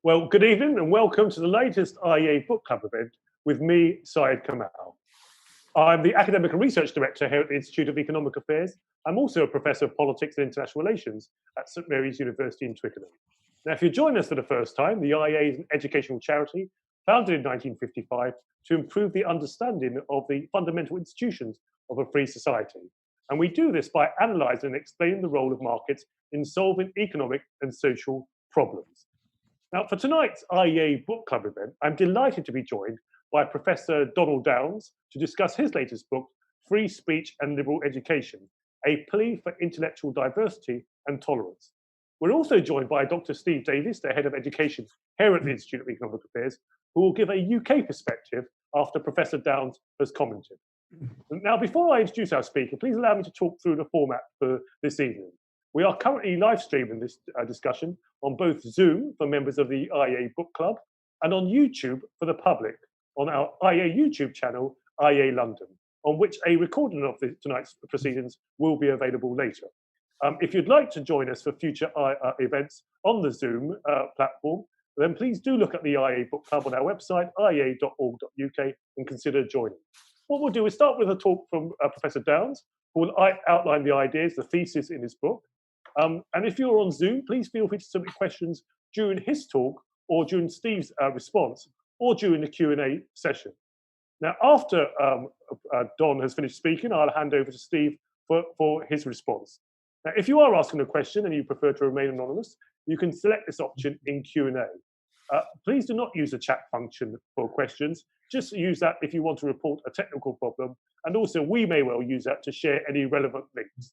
Well, good evening and welcome to the latest IEA Book Club event with me, Syed Kamall. I'm the Academic and Research Director here at the Institute of Economic Affairs. I'm also a Professor of Politics and International Relations at St Mary's University in Twickenham. Now, if you join us for the first time, the IEA is an educational charity founded in 1955 to improve the understanding of the fundamental institutions of a free society. And we do this by analysing and explaining the role of markets in solving economic and social problems. Now, for tonight's IEA Book Club event, I'm delighted to be joined by Professor Donald Downes to discuss his latest book, Free Speech and Liberal Education, a plea for intellectual diversity and tolerance. We're also joined by Dr Stephen Davies, the Head of Education here at the Institute of Economic Affairs, who will give a UK perspective after Professor Downes has commented. Now, before I introduce our speaker, please allow me to talk through the format for this evening. We are currently live streaming this discussion on both Zoom for members of the IEA Book Club and on YouTube for the public on our IEA YouTube channel, IEA London, on which a recording of tonight's proceedings will be available later. If you'd like to join us for future events on the Zoom platform, then please do look at the IEA Book Club on our website, iea.org.uk, and consider joining. What we'll do is start with a talk from Professor Downes, who will outline the ideas, the thesis in his book. And if you're on Zoom, please feel free to submit questions during his talk or during Steve's response or during the Q&A session. Now, after Don has finished speaking, I'll hand over to Steve for his response. Now, if you are asking a question and you prefer to remain anonymous, you can select this option in Q&A. Please do not use the chat function for questions. Just use that if you want to report a technical problem. And also, we may well use that to share any relevant links.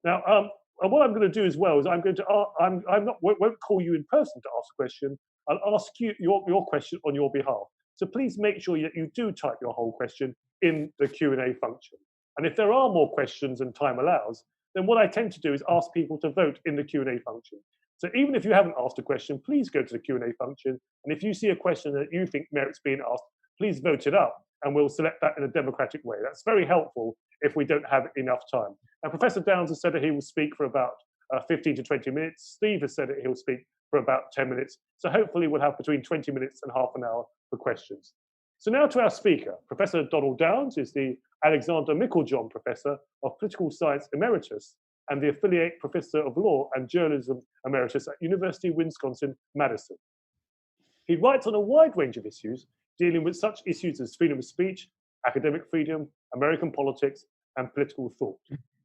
Now, what I'm going to do as well is won't call you in person to ask a question. I'll ask you your question on your behalf. So please make sure that you do type your whole question in the Q&A function. And if there are more questions and time allows, then what I tend to do is ask people to vote in the Q&A function. So even if you haven't asked a question, please go to the Q&A function. And if you see a question that you think merits being asked, please vote it up and we'll select that in a democratic way. That's very helpful if we don't have enough time. And Professor Downes has said that he will speak for about 15 to 20 minutes. Steve has said that he'll speak for about 10 minutes. So hopefully we'll have between 20 minutes and half an hour for questions. So now to our speaker. Professor Donald Downes is the Alexander Meiklejohn Professor of Political Science Emeritus and the Affiliate Professor of Law and Journalism Emeritus at University of Wisconsin-Madison. He writes on a wide range of issues, dealing with such issues as freedom of speech, academic freedom, American politics, and political thought.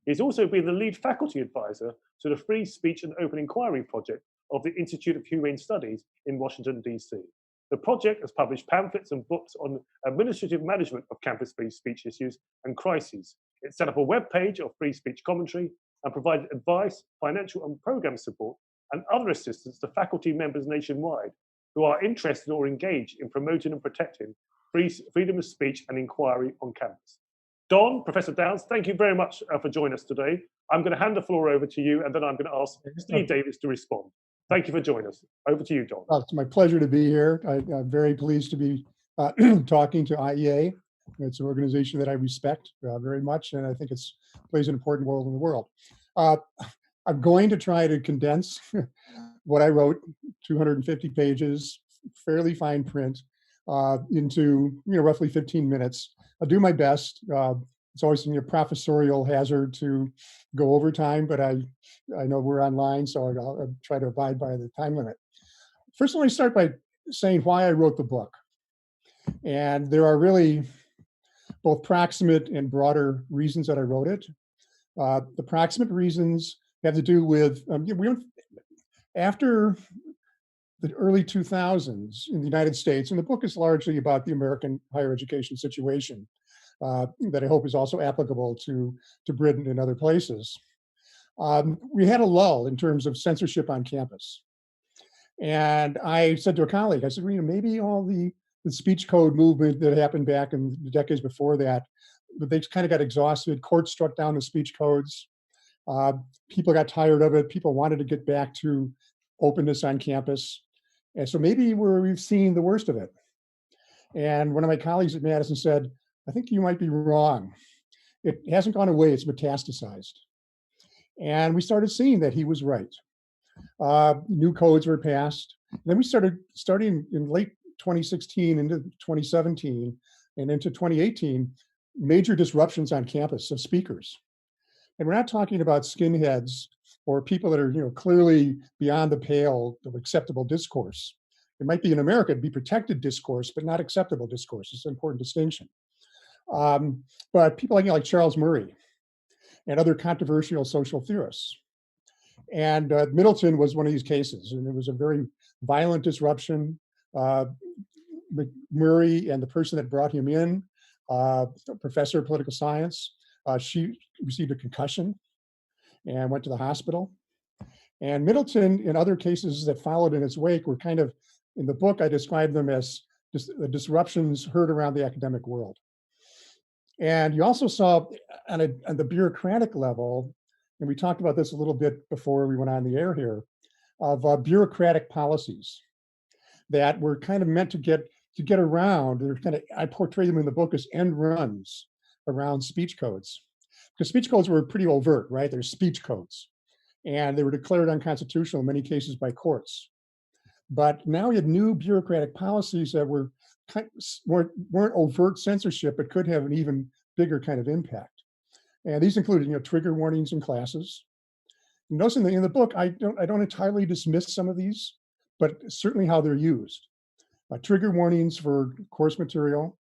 He's also been the lead faculty advisor to the Free Speech and Open Inquiry project of the Institute of Humane Studies in Washington, D.C. The project has published pamphlets and books on administrative management of campus free speech issues and crises. It set up a web page of free speech commentary and provided advice, financial and program support, and other assistance to faculty members nationwide who are interested or engaged in promoting and protecting freedom of speech and inquiry on campus. Don, Professor Downes, thank you very much for joining us today. I'm going to hand the floor over to you, and then I'm going to ask Steve Davies to respond. Thank you for joining us. Over to you, Don. It's my pleasure to be here. I'm very pleased to be talking to IEA. It's an organization that I respect very much, and I think it plays an important role in the world. I'm going to try to condense what I wrote, 250 pages, fairly fine print, into roughly 15 minutes. I'll do my best. It's always a professorial hazard to go over time, but I know we're online, so I'll try to abide by the time limit. First, let me start by saying why I wrote the book. And there are really both proximate and broader reasons that I wrote it. The proximate reasons have to do with, after the early 2000s in the United States, and the book is largely about the American higher education situation, that I hope is also applicable to Britain and other places. We had a lull in terms of censorship on campus. And I said to a colleague, I said, maybe all the speech code movement that happened back in the decades before that, but they kind of got exhausted. Courts struck down the speech codes. People got tired of it. People wanted to get back to openness on campus. And so maybe we've seen the worst of it. And one of my colleagues at Madison said, I think you might be wrong. It hasn't gone away, it's metastasized. And we started seeing that he was right. New codes were passed. Then we starting in late 2016 into 2017 and into 2018, major disruptions on campus of speakers. And we're not talking about skinheads or people that are clearly beyond the pale of acceptable discourse. It might be in America, it'd be protected discourse, but not acceptable discourse. It's an important distinction. But people like Charles Murray and other controversial social theorists. And Middleton was one of these cases, and it was a very violent disruption. Murray and the person that brought him in, professor of political science, she received a concussion and went to the hospital. And Middleton and other cases that followed in its wake were kind of, in the book, I described them as the disruptions heard around the academic world. And you also saw on the bureaucratic level, and we talked about this a little bit before we went on the air here, of bureaucratic policies that were kind of meant to get around. They're kind of, I portray them in the book as end runs around speech codes, because speech codes were pretty overt, right? They're speech codes, and they were declared unconstitutional in many cases by courts. But now we had new bureaucratic policies that weren't overt censorship, but could have an even bigger kind of impact. And these included, trigger warnings in classes. Notice in the book, I don't entirely dismiss some of these, but certainly how they're used. Trigger warnings for course material,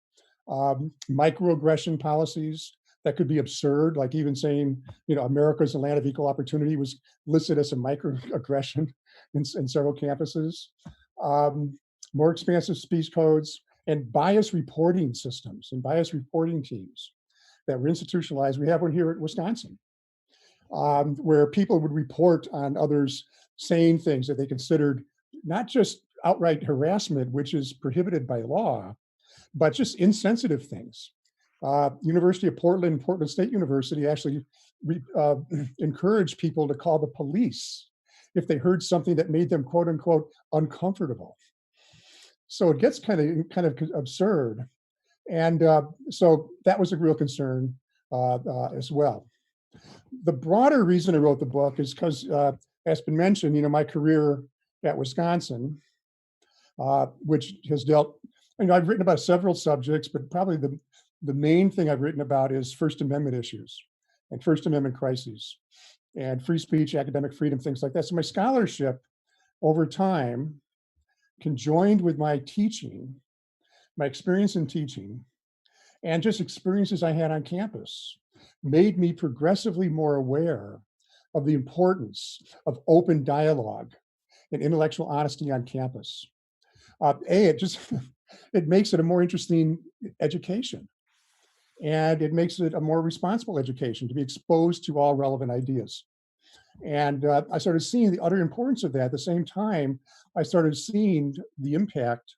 microaggression policies that could be absurd, like even saying, America's a land of equal opportunity was listed as a microaggression in several campuses. More expansive speech codes and bias reporting systems and bias reporting teams that were institutionalized. We have one here at Wisconsin, where people would report on others saying things that they considered not just outright harassment, which is prohibited by law, but just insensitive things. University of Portland, Portland State University actually encouraged people to call the police if they heard something that made them, quote unquote, uncomfortable. So it gets kind of absurd. And so that was a real concern as well. The broader reason I wrote the book is because, as has been mentioned, my career at Wisconsin, which has dealt, I've written about several subjects, but probably the main thing I've written about is First Amendment issues and First Amendment crises and free speech, academic freedom, things like that. So my scholarship over time, conjoined with my teaching, my experience in teaching, and just experiences I had on campus, made me progressively more aware of the importance of open dialogue and intellectual honesty on campus. It makes it a more interesting education, and it makes it a more responsible education to be exposed to all relevant ideas. And I started seeing the utter importance of that. At the same time, I started seeing the impact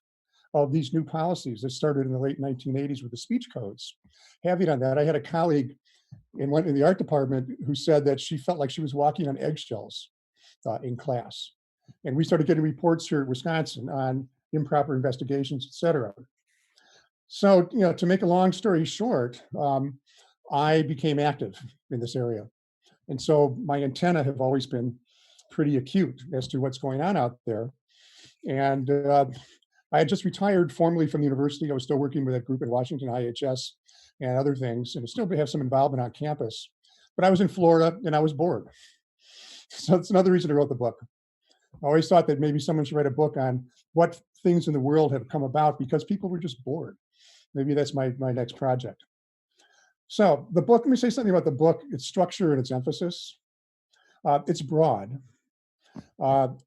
of these new policies that started in the late 1980s with the speech codes. Having on that, I had a colleague in the art department who said that she felt like she was walking on eggshells in class. And we started getting reports here at Wisconsin on improper investigations, et cetera. So, to make a long story short, I became active in this area. And so my antenna have always been pretty acute as to what's going on out there. And I had just retired formally from the university. I was still working with a group in Washington, IHS, and other things, and still have some involvement on campus. But I was in Florida and I was bored. So it's another reason I wrote the book. I always thought that maybe someone should write a book on what things in the world have come about because people were just bored. Maybe that's my next project. So the book, let me say something about the book, its structure and its emphasis. It's broad.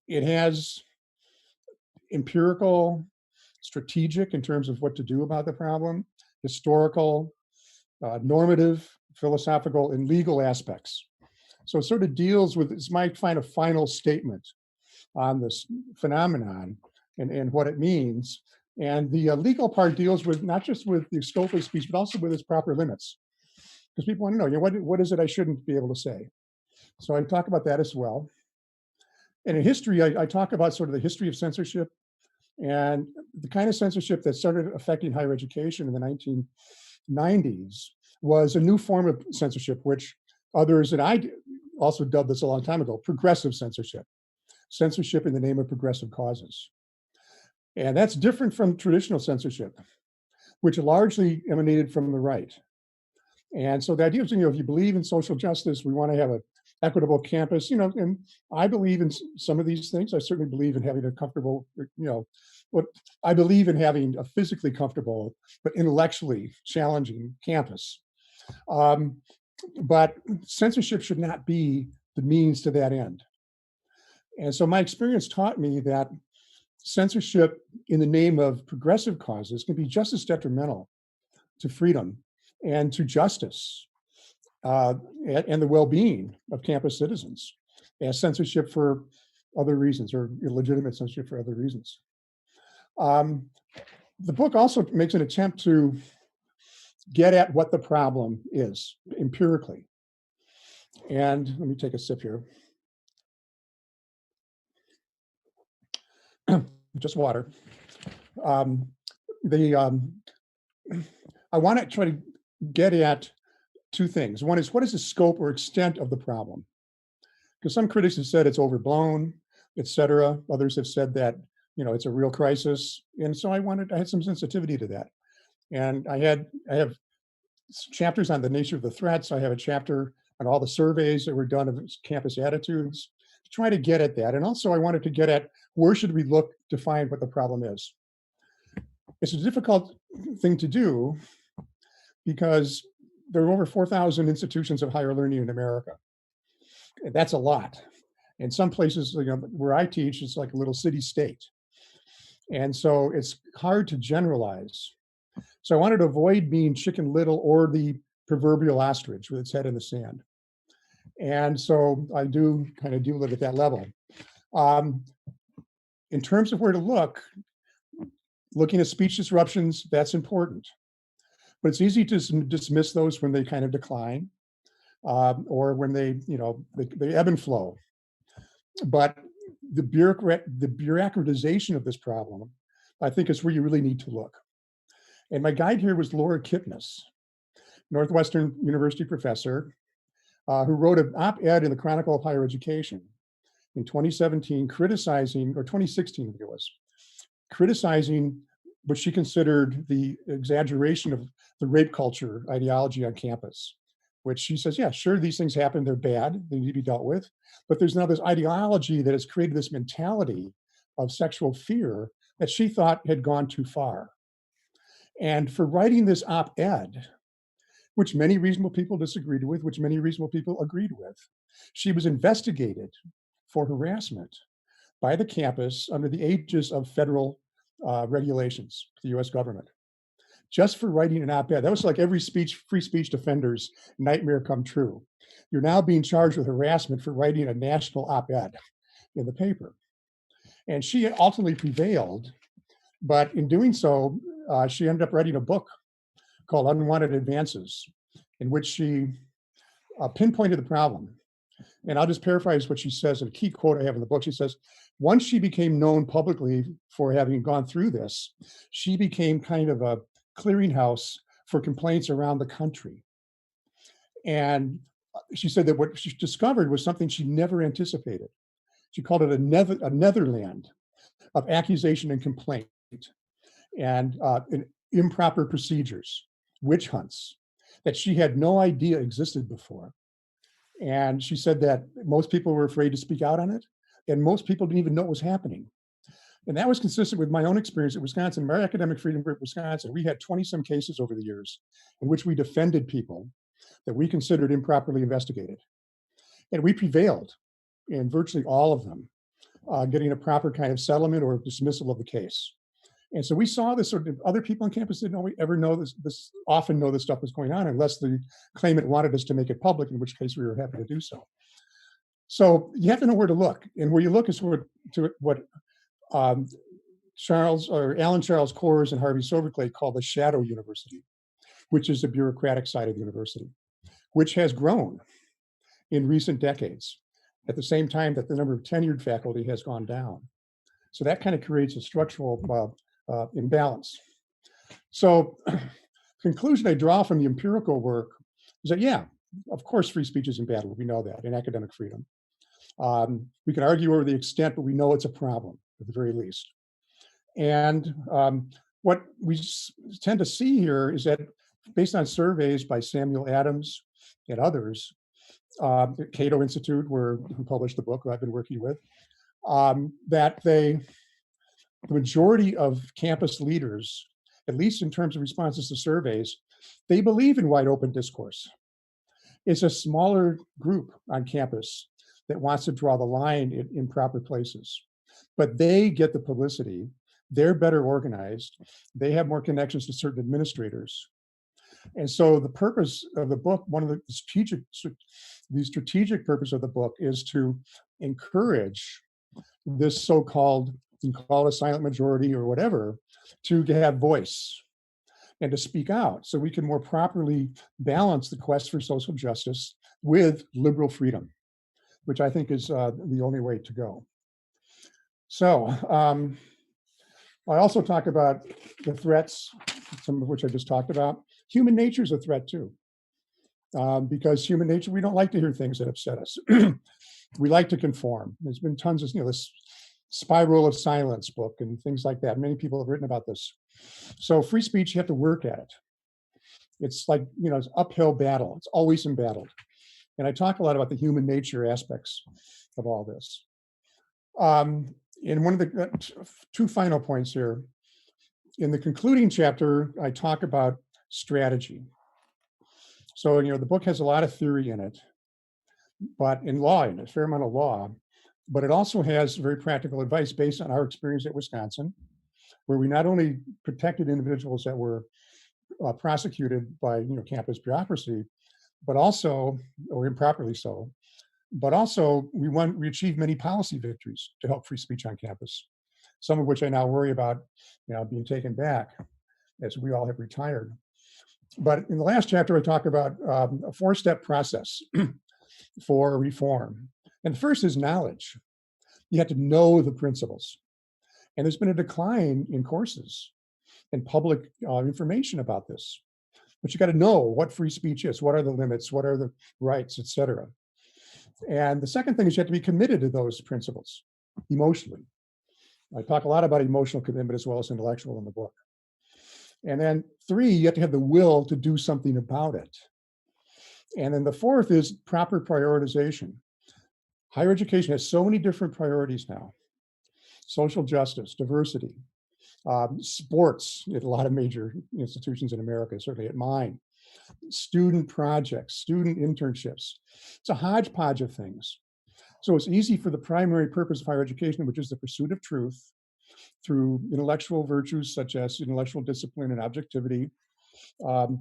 It has empirical, strategic in terms of what to do about the problem, historical, normative, philosophical, and legal aspects. So it sort of deals with, it's my final statement on this phenomenon and what it means. And the legal part deals with not just with the scope of speech, but also with its proper limits. Because people want to know, what is it I shouldn't be able to say? So I talk about that as well. And in history, I talk about sort of the history of censorship and the kind of censorship that started affecting higher education in the 1990s was a new form of censorship, which others, and I also dubbed this a long time ago, progressive censorship. censorship in the name of progressive causes. And that's different from traditional censorship, which largely emanated from the right. And so the idea is, if you believe in social justice, we want to have an equitable campus, and I believe in some of these things. I certainly believe in having a comfortable, what I believe in having a physically comfortable, but intellectually challenging campus. But censorship should not be the means to that end. And so my experience taught me that censorship in the name of progressive causes can be just as detrimental to freedom and to justice and the well-being of campus citizens as censorship for other reasons, or illegitimate censorship for other reasons. The book also makes an attempt to get at what the problem is empirically. And let me take a sip here. Just water. I want to try to get at two things. One is, what is the scope or extent of the problem? Because some critics have said it's overblown, et cetera. Others have said that, it's a real crisis. And so I had some sensitivity to that. And I have chapters on the nature of the threats. I have a chapter on all the surveys that were done of campus attitudes to try to get at that. And also I wanted to get at, where should we look to find what the problem is? It's a difficult thing to do because there are over 4,000 institutions of higher learning in America. And that's a lot. In some places, where I teach, it's like a little city state. And so it's hard to generalize. So I wanted to avoid being Chicken Little or the proverbial ostrich with its head in the sand. And so I do kind of deal with it at that level. In terms of where to look, looking at speech disruptions, that's important. But it's easy to dismiss those when they kind of decline, or when they ebb and flow. But the bureaucratization of this problem, I think, is where you really need to look. And my guide here was Laura Kipnis, Northwestern University professor, who wrote an op-ed in the Chronicle of Higher Education in 2017, criticizing, or 2016, I think it was, criticizing what she considered the exaggeration of the rape culture ideology on campus, which she says, yeah, sure, these things happen, they're bad, they need to be dealt with, but there's now this ideology that has created this mentality of sexual fear that she thought had gone too far. And for writing this op-ed, which many reasonable people disagreed with, which many reasonable people agreed with, she was investigated for harassment by the campus under the aegis of federal regulations, the US government, just for writing an op-ed. That was like every free speech defender's nightmare come true. You're now being charged with harassment for writing a national op-ed in the paper. And she ultimately prevailed, but in doing so, she ended up writing a book called Unwanted Advances, in which she pinpointed the problem. And I'll just paraphrase what she says, a key quote I have in the book. She says, once she became known publicly for having gone through this, she became kind of a clearinghouse for complaints around the country. And she said that what she discovered was something she never anticipated. She called it a netherland of accusation and complaint, and improper procedures, witch hunts, that she had no idea existed before. And she said that most people were afraid to speak out on it, and most people didn't even know it was happening. And that was consistent with my own experience at Wisconsin. Our academic freedom group, Wisconsin, we had 20-some cases over the years in which we defended people that we considered improperly investigated. And we prevailed in virtually all of them, getting a proper kind of settlement or dismissal of the case. And so we saw this sort of, other people on campus didn't ever know this often know this stuff was going on unless the claimant wanted us to make it public, in which case we were happy to do so. So you have to know where to look. And where you look is to what Alan Charles Kors and Harvey Soberclay call the shadow university, which is the bureaucratic side of the university, which has grown in recent decades at the same time that the number of tenured faculty has gone down. So that kind of creates a structural imbalance. So conclusion I draw from the empirical work is that, yeah, of course, free speech is embattled. We know that in academic freedom. We can argue over the extent, but we know it's a problem at the very least. And what we tend to see here is that based on surveys by Samuel Adams and others, the Cato Institute, who published the book who I've been working with, that the majority of campus leaders, at least in terms of responses to surveys, they believe in wide open discourse. It's a smaller group on campus that wants to draw the line in proper places, but they get the publicity. They're better organized. They have more connections to certain administrators. And so the purpose of the book, one of the strategic purpose of the book is to encourage this so-called, you can call it a silent majority or whatever, to have voice and to speak out so we can more properly balance the quest for social justice with liberal freedom, which I think is the only way to go. So I also talk about the threats, some of which I just talked about. Human nature is a threat too, because human nature, we don't like to hear things that upset us. We like to conform. There's been tons of, this spiral of silence book and things like that. Many people have written about this. So free speech, you have to work at it. It's like, it's uphill battle. It's always embattled. And I talk a lot about the human nature aspects of all this. In one of the two final points here, in the concluding chapter, I talk about strategy. So, the book has a lot of theory in it, but a fair amount of law, but it also has very practical advice based on our experience at Wisconsin, where we not only protected individuals that were prosecuted by, campus bureaucracy, but also, or improperly so, but also we achieved many policy victories to help free speech on campus, some of which I now worry about, being taken back as we all have retired. But in the last chapter, I talk about a four-step process for reform. And the first is knowledge. You have to know the principles. And there's been a decline in courses and public information about this. But you got to know what free speech is, what are the limits, what are the rights, et cetera. And the second thing is you have to be committed to those principles emotionally. I talk a lot about emotional commitment as well as intellectual in the book. And then three, you have to have the will to do something about it. And then the fourth is proper prioritization. Higher education has so many different priorities now. Social justice, diversity, sports at a lot of major institutions in America, certainly at mine, student projects, student internships. It's a hodgepodge of things. So it's easy for the primary purpose of higher education, which is the pursuit of truth through intellectual virtues such as intellectual discipline and objectivity, for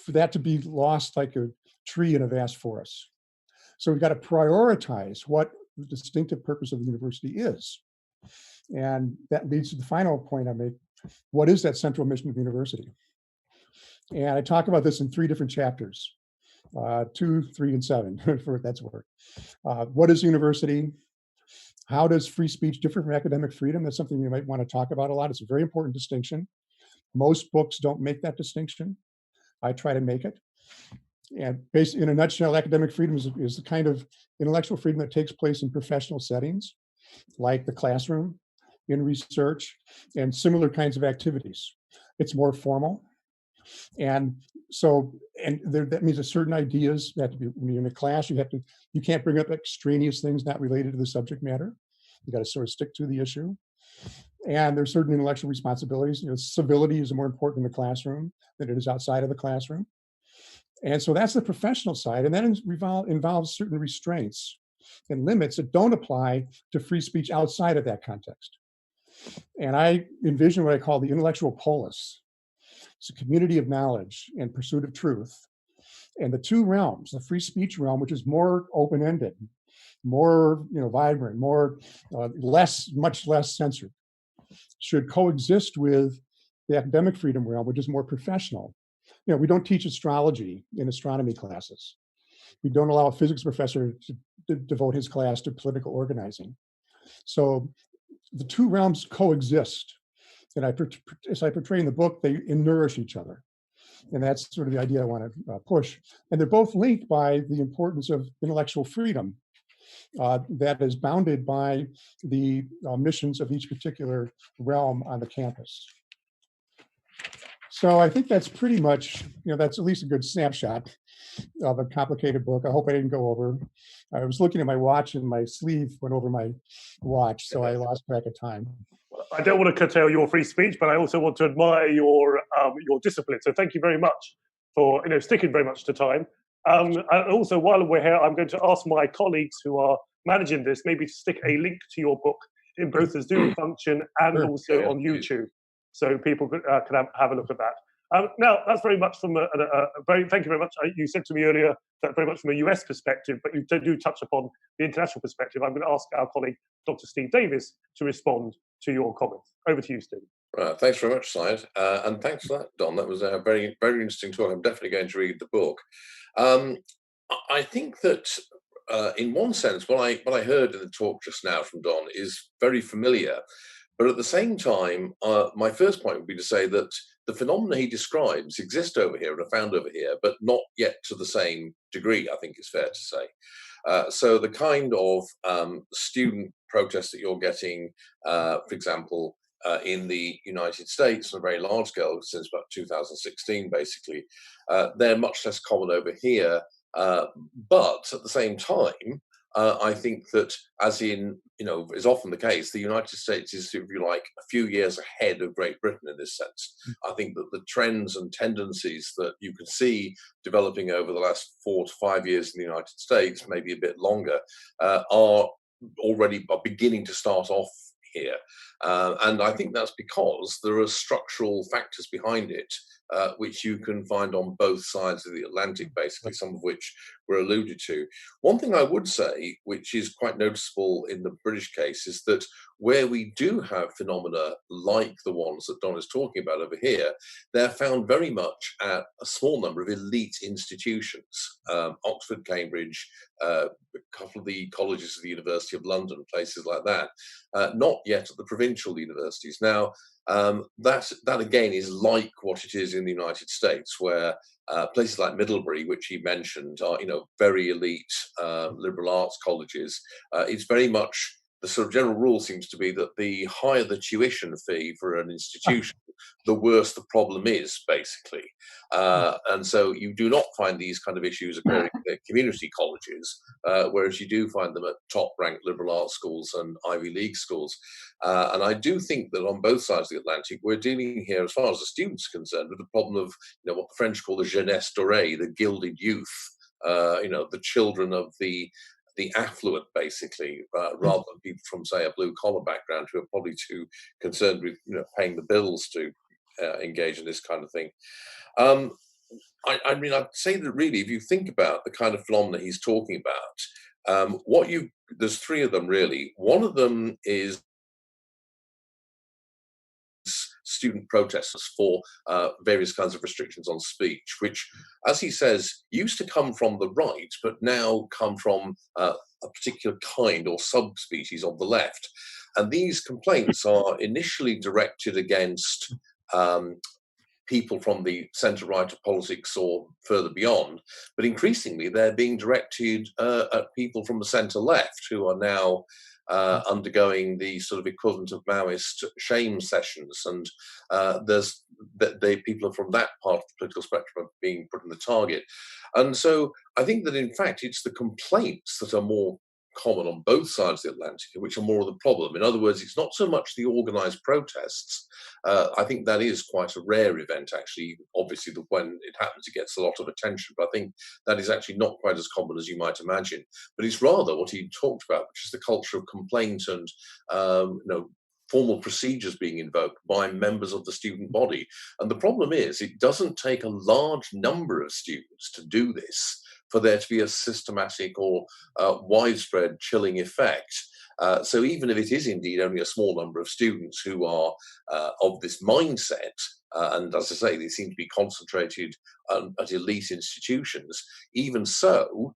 that to be lost like a tree in a vast forest. So we've got to prioritize what the distinctive purpose of the university is. And that leads to the final point I make. What is that central mission of the university? And I talk about this in three different chapters, 2, 3, and 7, for what that's worth. What is university? How does free speech differ from academic freedom? That's something you might want to talk about a lot. It's a very important distinction. Most books don't make that distinction. I try to make it. And basically, in a nutshell, academic freedom is the kind of intellectual freedom that takes place in professional settings, like the classroom, in research, and similar kinds of activities. It's more formal. And so, that means that certain ideas have to be, when you're in a class, you can't bring up extraneous things not related to the subject matter. You got to sort of stick to the issue. And there's certain intellectual responsibilities. Civility is more important in the classroom than it is outside of the classroom. And so that's the professional side. And that involves certain restraints and limits that don't apply to free speech outside of that context. And I envision what I call the intellectual polis. It's a community of knowledge and pursuit of truth. And the two realms, the free speech realm, which is more open-ended, more vibrant, much less censored, should coexist with the academic freedom realm, which is more professional. We don't teach astrology in astronomy classes. We don't allow a physics professor to devote his class to political organizing. So the two realms coexist. And as I portray in the book, they nourish each other. And that's sort of the idea I want to push. And they're both linked by the importance of intellectual freedom that is bounded by the missions of each particular realm on the campus. So I think that's pretty much, that's at least a good snapshot of a complicated book. I hope I didn't go over. I was looking at my watch and my sleeve went over my watch, so I lost track of time. I don't want to curtail your free speech, but I also want to admire your discipline. So thank you very much for sticking very much to time. And also, while we're here, I'm going to ask my colleagues who are managing this maybe to stick a link to your book in both the Zoom function and also on YouTube, so people can have a look at that. Now, that's very much from thank you very much. You said to me earlier that very much from a US perspective, but you do touch upon the international perspective. I'm going to ask our colleague, Dr. Steve Davies, to respond to your comments. Over to you, Steve. Right, thanks very much, Syed, and thanks for that, Don. That was a very, very interesting talk. I'm definitely going to read the book. I think that in one sense, what I heard in the talk just now from Don is very familiar. But at the same time, my first point would be to say that the phenomena he describes exist over here and are found over here, but not yet to the same degree, I think it's fair to say. So the kind of student protests that you're getting, for example, in the United States on a very large scale since about 2016, basically, they're much less common over here. But at the same time, I think that, as is often the case, the United States is, if you like, a few years ahead of Great Britain in this sense. I think that the trends and tendencies that you can see developing over the last 4 to 5 years in the United States, maybe a bit longer, are beginning to start off here. And I think that's because there are structural factors behind it, which you can find on both sides of the Atlantic, basically, some of which were alluded to. One thing I would say, which is quite noticeable in the British case, is that where we do have phenomena like the ones that Don is talking about over here, they're found very much at a small number of elite institutions, Oxford, Cambridge, a couple of the colleges of the University of London, places like that, not yet at the provincial universities. Now, that again is like what it is in the United States, where places like Middlebury, which he mentioned, are very elite liberal arts colleges. It's very much the sort of general rule seems to be that the higher the tuition fee for an institution, the worse the problem is, basically. And so you do not find these kind of issues occurring at community colleges, whereas you do find them at top-ranked liberal arts schools and Ivy League schools. And I do think that on both sides of the Atlantic, we're dealing here, as far as the students are concerned, with the problem of what the French call the jeunesse dorée, the gilded youth, the children of the affluent, basically, rather than people from, say, a blue-collar background who are probably too concerned with paying the bills to engage in this kind of thing. I mean, I'd say that really, if you think about the kind of phenomena he's talking about, there's three of them really. One of them is student protests for various kinds of restrictions on speech, which, as he says, used to come from the right, but now come from a particular kind or subspecies of the left. And these complaints are initially directed against people from the centre-right of politics or further beyond, but increasingly they're being directed at people from the centre-left who are now undergoing the sort of equivalent of Maoist shame sessions, and the people from that part of the political spectrum are being put in the target. And so I think that in fact it's the complaints that are more common on both sides of the Atlantic, which are more of the problem. In other words, it's not so much the organised protests. I think that is quite a rare event, actually. Obviously, when it happens, it gets a lot of attention, but I think that is actually not quite as common as you might imagine. But it's rather what he talked about, which is the culture of complaint and formal procedures being invoked by members of the student body. And the problem is, it doesn't take a large number of students to do this for there to be a systematic or widespread chilling effect. So even if it is indeed only a small number of students who are of this mindset, and as I say, they seem to be concentrated at elite institutions, even so,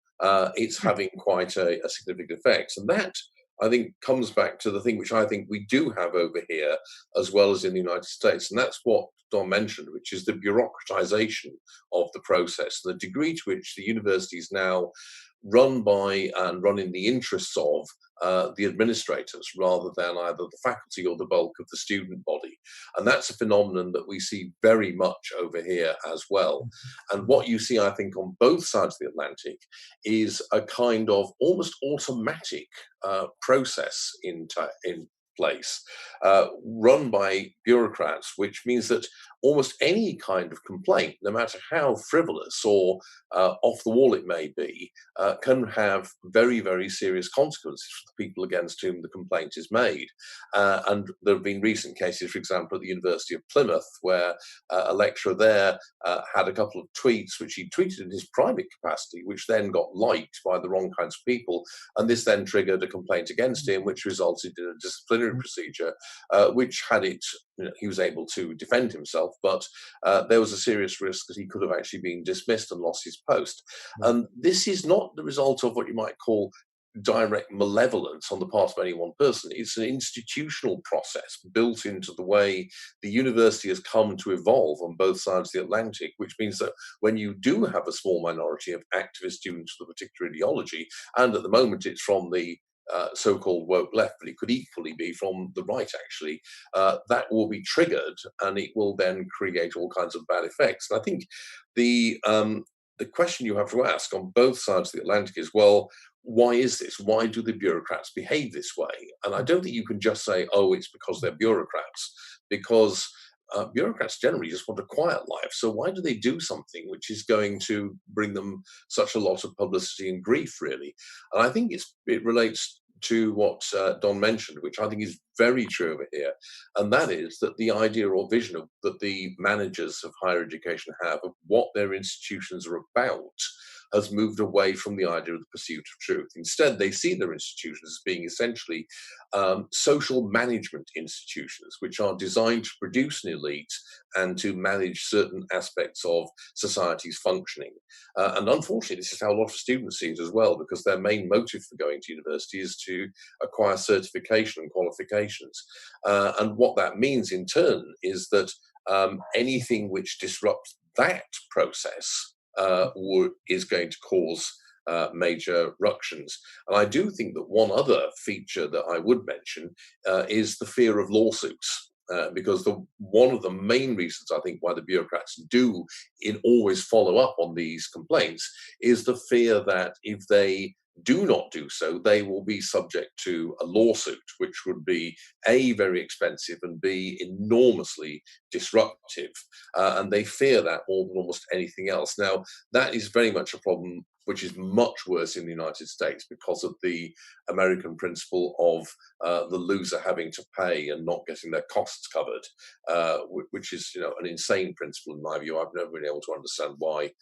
it's having quite a significant effect. And that, I think, comes back to the thing which I think we do have over here as well as in the United States. And that's what Don mentioned, which is the bureaucratization of the process, the degree to which the university is now run by and run in the interests of the administrators rather than either the faculty or the bulk of the student body. And that's a phenomenon that we see very much over here as well. And what you see, I think, on both sides of the Atlantic is a kind of almost automatic process in place, run by bureaucrats, which means that almost any kind of complaint, no matter how frivolous or off the wall it may be, can have very, very serious consequences for the people against whom the complaint is made. And there have been recent cases, for example, at the University of Plymouth, where a lecturer there had a couple of tweets which he tweeted in his private capacity, which then got liked by the wrong kinds of people. And this then triggered a complaint against him, which resulted in a disciplinary procedure, which had it, he was able to defend himself, but there was a serious risk that he could have actually been dismissed and lost his post. And this is not the result of what you might call direct malevolence on the part of any one person. It's an institutional process built into the way the university has come to evolve on both sides of the Atlantic, which means that when you do have a small minority of activist students with a particular ideology, and at the moment it's from the so-called woke left, but it could equally be from the right, actually, that will be triggered and it will then create all kinds of bad effects. And I think the question you have to ask on both sides of the Atlantic is, well, why is this? Why do the bureaucrats behave this way? And I don't think you can just say, oh, it's because they're bureaucrats, because bureaucrats generally just want a quiet life. So why do they do something which is going to bring them such a lot of publicity and grief, really? And I think it relates to what Don mentioned, which I think is very true over here, and that is that the idea or vision of, that the managers of higher education have of what their institutions are about has moved away from the idea of the pursuit of truth. Instead, they see their institutions as being essentially social management institutions, which are designed to produce an elite and to manage certain aspects of society's functioning. And unfortunately, this is how a lot of students see it as well, because their main motive for going to university is to acquire certification and qualifications. And what that means in turn is that anything which disrupts that process is going to cause major ructions. And I do think that one other feature that I would mention is the fear of lawsuits. Because one of the main reasons I think why the bureaucrats do always follow up on these complaints is the fear that if they do not do so, they will be subject to a lawsuit, which would be A, very expensive, and B, enormously disruptive. And they fear that more than almost anything else. Now, that is very much a problem which is much worse in the United States because of the American principle of the loser having to pay and not getting their costs covered, which is, an insane principle in my view. I've never been able to understand why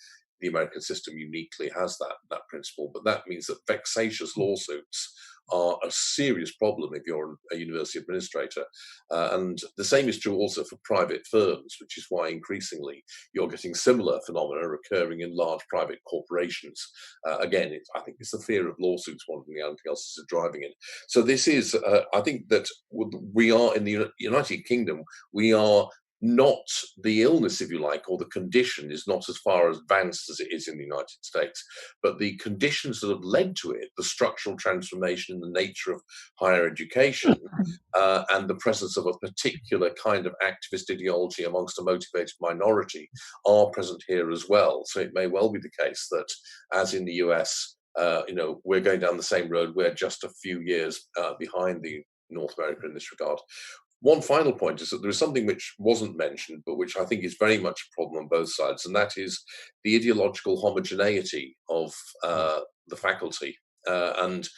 the American system uniquely has that principle, but that means that vexatious lawsuits are a serious problem if you're a university administrator. And the same is true also for private firms, which is why increasingly you're getting similar phenomena occurring in large private corporations. Again, I think it's the fear of lawsuits more than anything else is driving it. So this is, I think that we are in the United Kingdom, we are not the illness, if you like, or the condition is not as far advanced as it is in the United States, but the conditions that have led to it, the structural transformation in the nature of higher education, and the presence of a particular kind of activist ideology amongst a motivated minority are present here as well. So it may well be the case that, as in the US, we're going down the same road. We're just a few years behind the North America in this regard. One final point is that there is something which wasn't mentioned, but which I think is very much a problem on both sides, and that is the ideological homogeneity of the faculty. And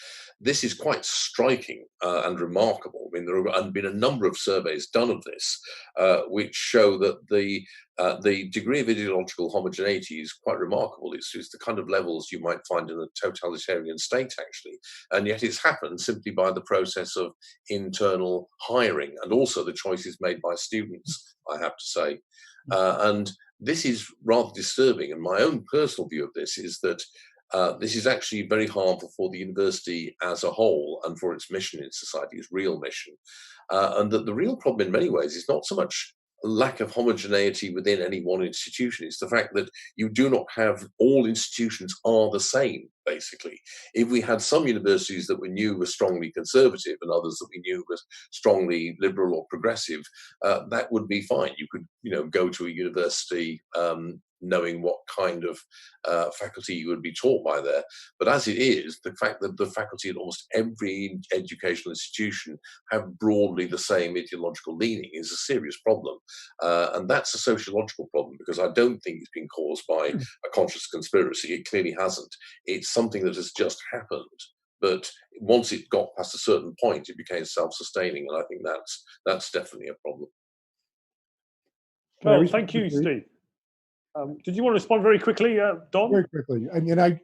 this is quite striking and remarkable. I mean, there have been a number of surveys done of this, which show that the degree of ideological homogeneity is quite remarkable. It's the kind of levels you might find in a totalitarian state, actually. And yet it's happened simply by the process of internal hiring and also the choices made by students, I have to say. And this is rather disturbing. And my own personal view of this is that this is actually very harmful for the university as a whole and for its mission in society, its real mission. And that the real problem in many ways is not so much lack of homogeneity within any one institution. It's the fact that you do not have all institutions are the same, basically. If we had some universities that we knew were strongly conservative and others that we knew were strongly liberal or progressive, that would be fine. You could, go to a university knowing what kind of faculty you would be taught by there. But as it is, the fact that the faculty at almost every educational institution have broadly the same ideological leaning is a serious problem. And that's a sociological problem, because I don't think it's been caused by a conscious conspiracy. It clearly hasn't. It's something that has just happened. But once it got past a certain point, it became self-sustaining. And I think that's definitely a problem. Well, thank you, Steve. Did you want to respond very quickly, Don? Very quickly. And I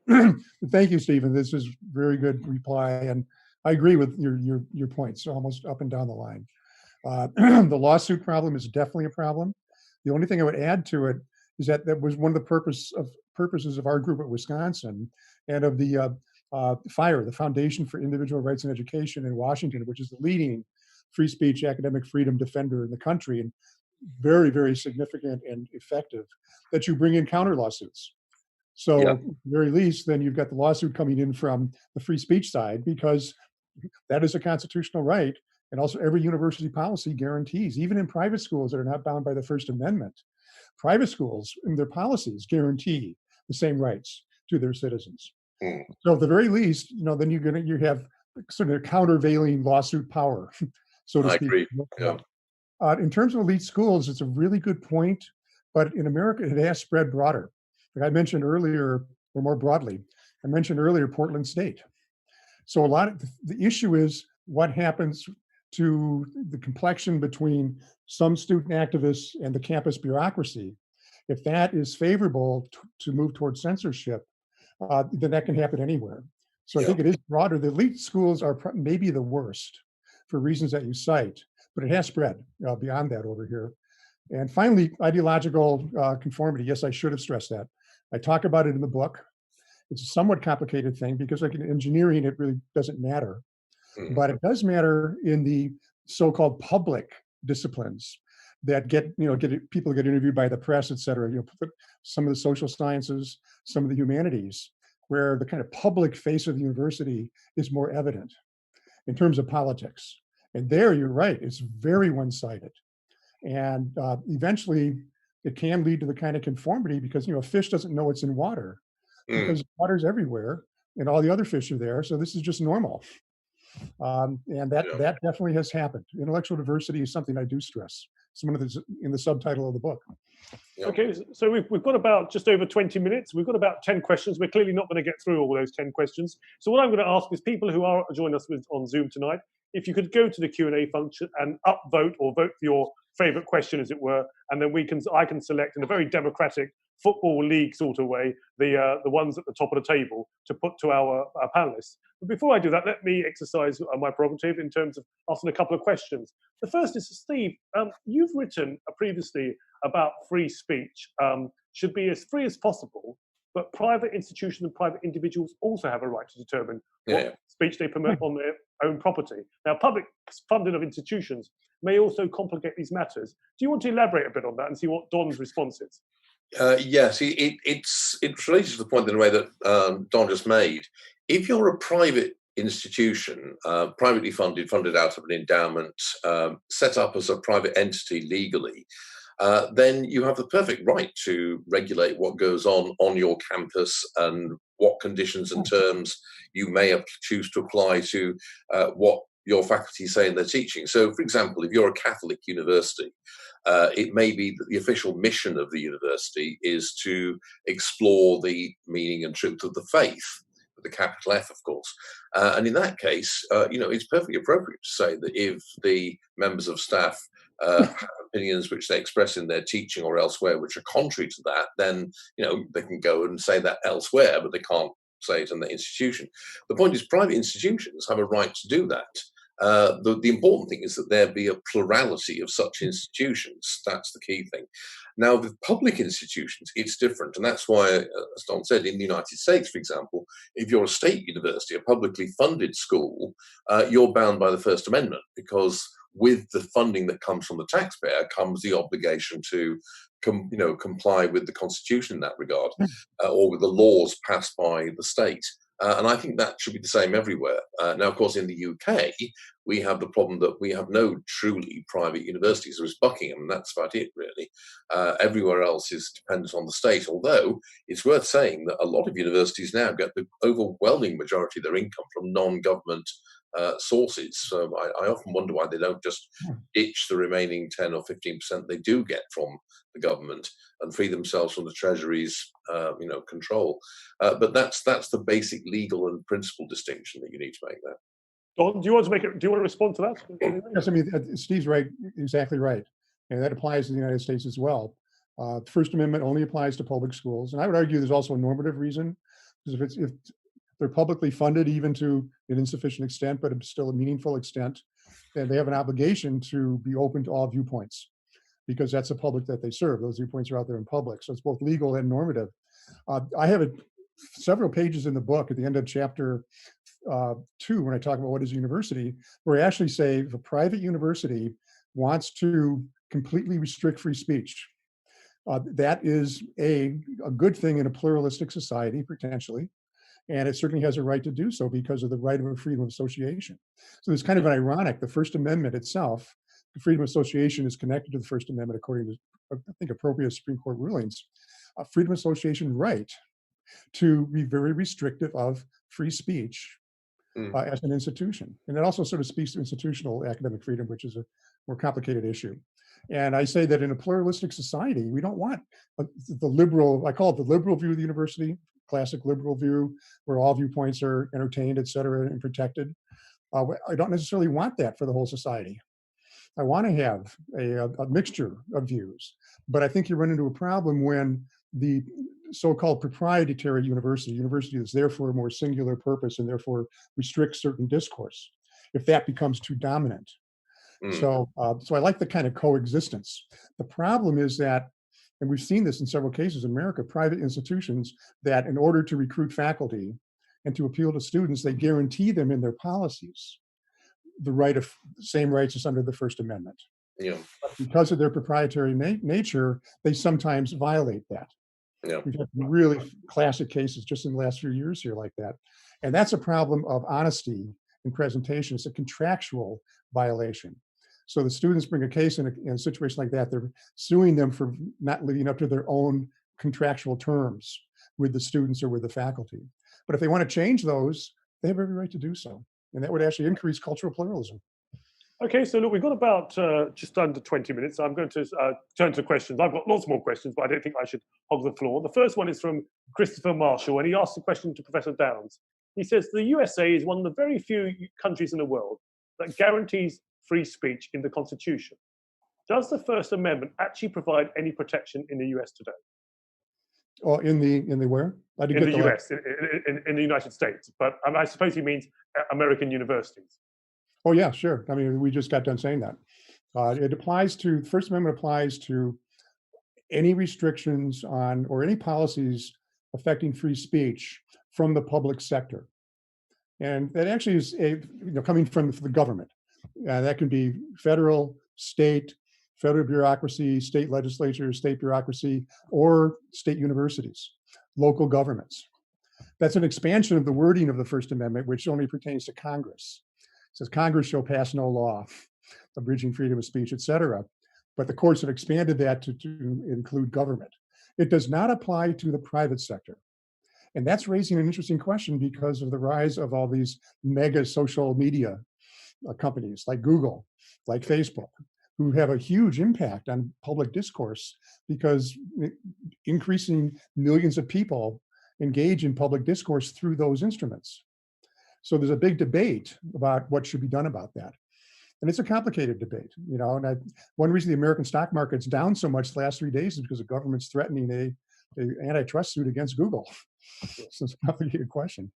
thank you, Stephen. This is very good reply, and I agree with your points almost up and down the line. The lawsuit problem is definitely a problem. The only thing I would add to it is that was one of the purposes of our group at Wisconsin and of the FIRE, the Foundation for Individual Rights in Education in Washington, which is the leading free speech academic freedom defender in the country, and very, very significant and effective, that you bring in counter lawsuits. So at the very least, then you've got the lawsuit coming in from the free speech side, because that is a constitutional right. And also every university policy guarantees, even in private schools that are not bound by the First Amendment, private schools in their policies guarantee the same rights to their citizens. So at the very least, then you have sort of countervailing lawsuit power, so to speak. I agree. Yeah. In terms of elite schools, it's a really good point, but in America, it has spread broader. Like I mentioned earlier, or more broadly, I mentioned earlier Portland State. So a lot of the issue is what happens to the complexion between some student activists and the campus bureaucracy. If that is favorable to move towards censorship, then that can happen anywhere. So I think it is broader. The elite schools are maybe the worst for reasons that you cite, but it has spread beyond that over here. And finally, ideological conformity. Yes, I should have stressed that. I talk about it in the book. It's a somewhat complicated thing because like in engineering, it really doesn't matter. But it does matter in the so-called public disciplines that people get interviewed by the press, et cetera. Some of the social sciences, some of the humanities, where the kind of public face of the university is more evident in terms of politics. And there, you're right, it's very one-sided. And eventually, it can lead to the kind of conformity because, a fish doesn't know it's in water because water's everywhere and all the other fish are there. So this is just normal. And that definitely has happened. Intellectual diversity is something I do stress. Some of this in the subtitle of the book. Okay, so we've got about just over 20 minutes. We've got about 10 questions. We're clearly not going to get through all those 10 questions. So what I'm going to ask is people who are joining us on Zoom tonight, if you could go to the Q&A function and upvote or vote for your favorite question, as it were, and then I can select in a very democratic football league sort of way the ones at the top of the table to put to our panelists. But before I do that, let me exercise my prerogative in terms of asking a couple of questions. The first is, Steve, you've written previously about free speech should be as free as possible, but private institutions and private individuals also have a right to determine what speech they promote on their own property. Now, public funding of institutions may also complicate these matters. Do you want to elaborate a bit on that and see what Don's response is? Yes, it's related to the point in a way that Don just made. If you're a private institution, privately funded out of an endowment, set up as a private entity legally, then you have the perfect right to regulate what goes on your campus and what conditions and terms you may choose to apply to what your faculty say in their teaching. So, for example, if you're a Catholic university, it may be that the official mission of the university is to explore the meaning and truth of the faith, with the capital F, of course. And in that case, it's perfectly appropriate to say that if the members of staff have opinions which they express in their teaching or elsewhere which are contrary to that, then they can go and say that elsewhere, but they can't say it in the institution. The point is, private institutions have a right to do that. The important thing is that there be a plurality of such institutions. That's the key thing. Now, with public institutions, it's different. And that's why, as Don said, in the United States, for example, if you're a state university, a publicly funded school, you're bound by the First Amendment, because with the funding that comes from the taxpayer comes the obligation to comply with the Constitution in that regard, or with the laws passed by the state. And I think that should be the same everywhere. Now, of course, in the UK, we have the problem that we have no truly private universities. There is Buckingham, and that's about it, really. Everywhere else is dependent on the state, although it's worth saying that a lot of universities now get the overwhelming majority of their income from non-government sources. So I often wonder why they don't just ditch the remaining 10 or 15% they do get from the government and free themselves from the Treasury's control. But that's the basic legal and principle distinction that you need to make there. Don, do you want to respond to that? Yes, I mean, Steve's right, exactly right. And that applies to the United States as well. The First Amendment only applies to public schools. And I would argue there's also a normative reason, because if they're publicly funded, even to an insufficient extent, but still a meaningful extent, then they have an obligation to be open to all viewpoints, because that's the public that they serve. Those viewpoints are out there in public. So it's both legal and normative. I have several pages in the book at the end of chapter 2, when I talk about what is a university, where I actually say if a private university wants to completely restrict free speech, that is a good thing in a pluralistic society, potentially. And it certainly has a right to do so because of the right of freedom of association. So it's kind of ironic. The First Amendment itself, the freedom of association is connected to the First Amendment according to, I think, appropriate Supreme Court rulings. Freedom of association right to be very restrictive of free speech as an institution. And it also sort of speaks to institutional academic freedom, which is a more complicated issue. And I say that in a pluralistic society, we don't want the liberal, I call it the liberal view of the university, classic liberal view, where all viewpoints are entertained, et cetera, and protected. I don't necessarily want that for the whole society. I want to have a mixture of views, but I think you run into a problem when the so-called proprietary university that's there for a more singular purpose and therefore restricts certain discourse, if that becomes too dominant. So I like the kind of coexistence. The problem is that, and we've seen this in several cases in America, private institutions that in order to recruit faculty and to appeal to students, they guarantee them in their policies the right of same rights as under the First Amendment. Yeah. But because of their proprietary nature, they sometimes violate that. Yeah. We've had really classic cases just in the last few years here like that. And that's a problem of honesty in presentation. It's a contractual violation. So the students bring a case in a situation like that, they're suing them for not living up to their own contractual terms with the students or with the faculty. But if they want to change those, they have every right to do so. And that would actually increase cultural pluralism. Okay, so look, we've got about just under 20 minutes. I'm going to turn to questions. I've got lots more questions, but I don't think I should hog the floor. The first one is from Christopher Marshall, and he asked a question to Professor Downs. He says, the USA is one of the very few countries in the world that guarantees free speech in the Constitution. Does the First Amendment actually provide any protection in the US today? Or in the where? In the US, in the United States. But I suppose he means American universities. Oh yeah, sure. I mean, we just got done saying that. It applies to, the First Amendment applies to any restrictions on or any policies affecting free speech from the public sector. And that actually is coming from the government. That can be federal, state, federal bureaucracy, state legislature, state bureaucracy, or state universities, local governments. That's an expansion of the wording of the First Amendment, which only pertains to Congress. It says Congress shall pass no law abridging freedom of speech, et cetera. But the courts have expanded that to include government. It does not apply to the private sector. And that's raising an interesting question because of the rise of all these mega social media companies like Google, like Facebook, who have a huge impact on public discourse because increasing millions of people engage in public discourse through those instruments. So there's a big debate about what should be done about that. And it's a complicated debate, and one reason the American stock market's down so much the last 3 days is because the government's threatening an antitrust suit against Google. So it's a complicated question.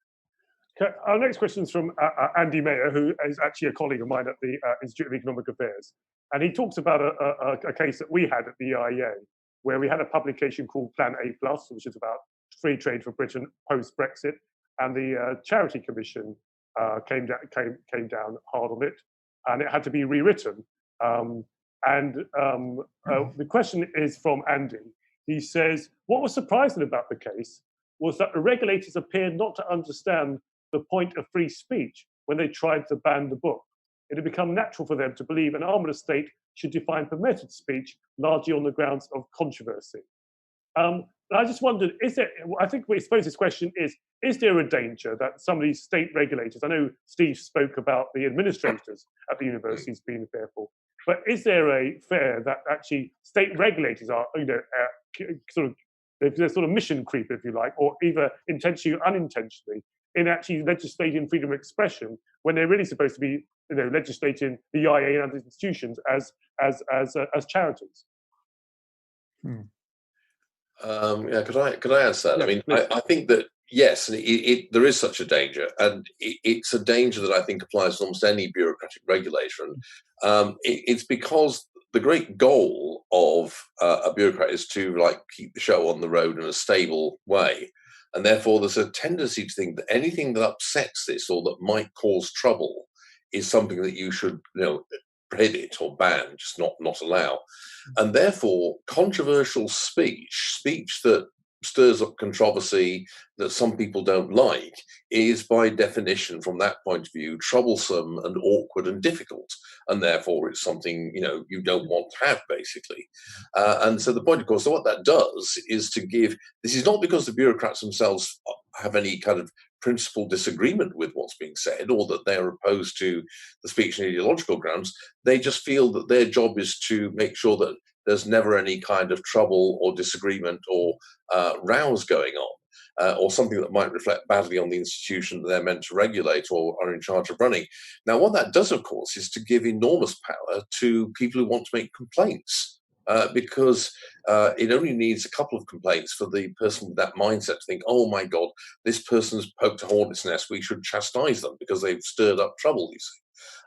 Okay, our next question is from Andy Mayer, who is actually a colleague of mine at the Institute of Economic Affairs. And he talks about a case that we had at the IEA, where we had a publication called Plan A+, which is about free trade for Britain post-Brexit. And the Charity Commission came down hard on it, and it had to be rewritten. The question is from Andy. He says, what was surprising about the case was that the regulators appeared not to understand the point of free speech when they tried to ban the book. It had become natural for them to believe an arm of the state should define permitted speech largely on the grounds of controversy. I just wondered, I suppose this question is there a danger that some of these state regulators, I know Steve spoke about the administrators at the universities being fearful, but is there a fear that actually state regulators are, there's sort of mission creep, if you like, or either intentionally or unintentionally, in actually legislating freedom of expression when they're really supposed to be, legislating the IEA and other institutions as charities? Yeah, could I answer that? Yeah, I mean, please. I think that yes, there is such a danger, and it's a danger that I think applies to almost any bureaucratic regulator. And it's because the great goal of a bureaucrat is to keep the show on the road in a stable way, and therefore there's a tendency to think that anything that upsets this or that might cause trouble is something that you should prohibit or ban, just not allow. And therefore, controversial speech that stirs up controversy that some people don't like is by definition, from that point of view, troublesome and awkward and difficult. And therefore, it's something you don't want to have, basically. And so the point, of course, so what that does is to give, this is not because the bureaucrats themselves have any kind of principal disagreement with what's being said or that they're opposed to the speech on ideological grounds. They just feel that their job is to make sure that there's never any kind of trouble or disagreement or rows going on, or something that might reflect badly on the institution that they're meant to regulate or are in charge of running. Now, what that does, of course, is to give enormous power to people who want to make complaints. Because it only needs a couple of complaints for the person with that mindset to think, oh my God, this person's poked a hornet's nest, we should chastise them because they've stirred up trouble, you see.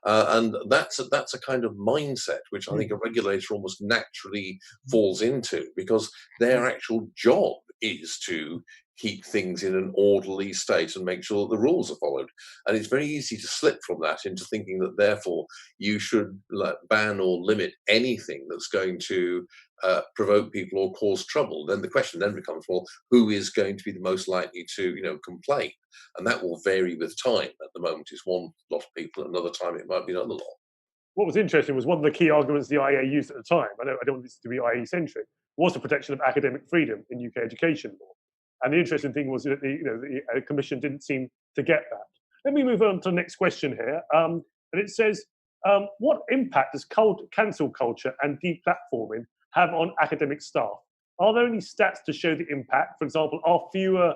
And that's a kind of mindset which I think a regulator almost naturally falls into, because their actual job is to keep things in an orderly state and make sure that the rules are followed. And it's very easy to slip from that into thinking that therefore you should ban or limit anything that's going to provoke people or cause trouble. Then the question then becomes, well, who is going to be the most likely to complain? And that will vary with time. At the moment it's one lot of people, another time it might be another lot. What was interesting was one of the key arguments the IEA used at the time, I don't want this to be IEA centric, was the protection of academic freedom in UK education law. And the interesting thing was that the Commission didn't seem to get that. Let me move on to the next question here. And it says, what impact does cancel culture and deplatforming have on academic staff? Are there any stats to show the impact? For example, are fewer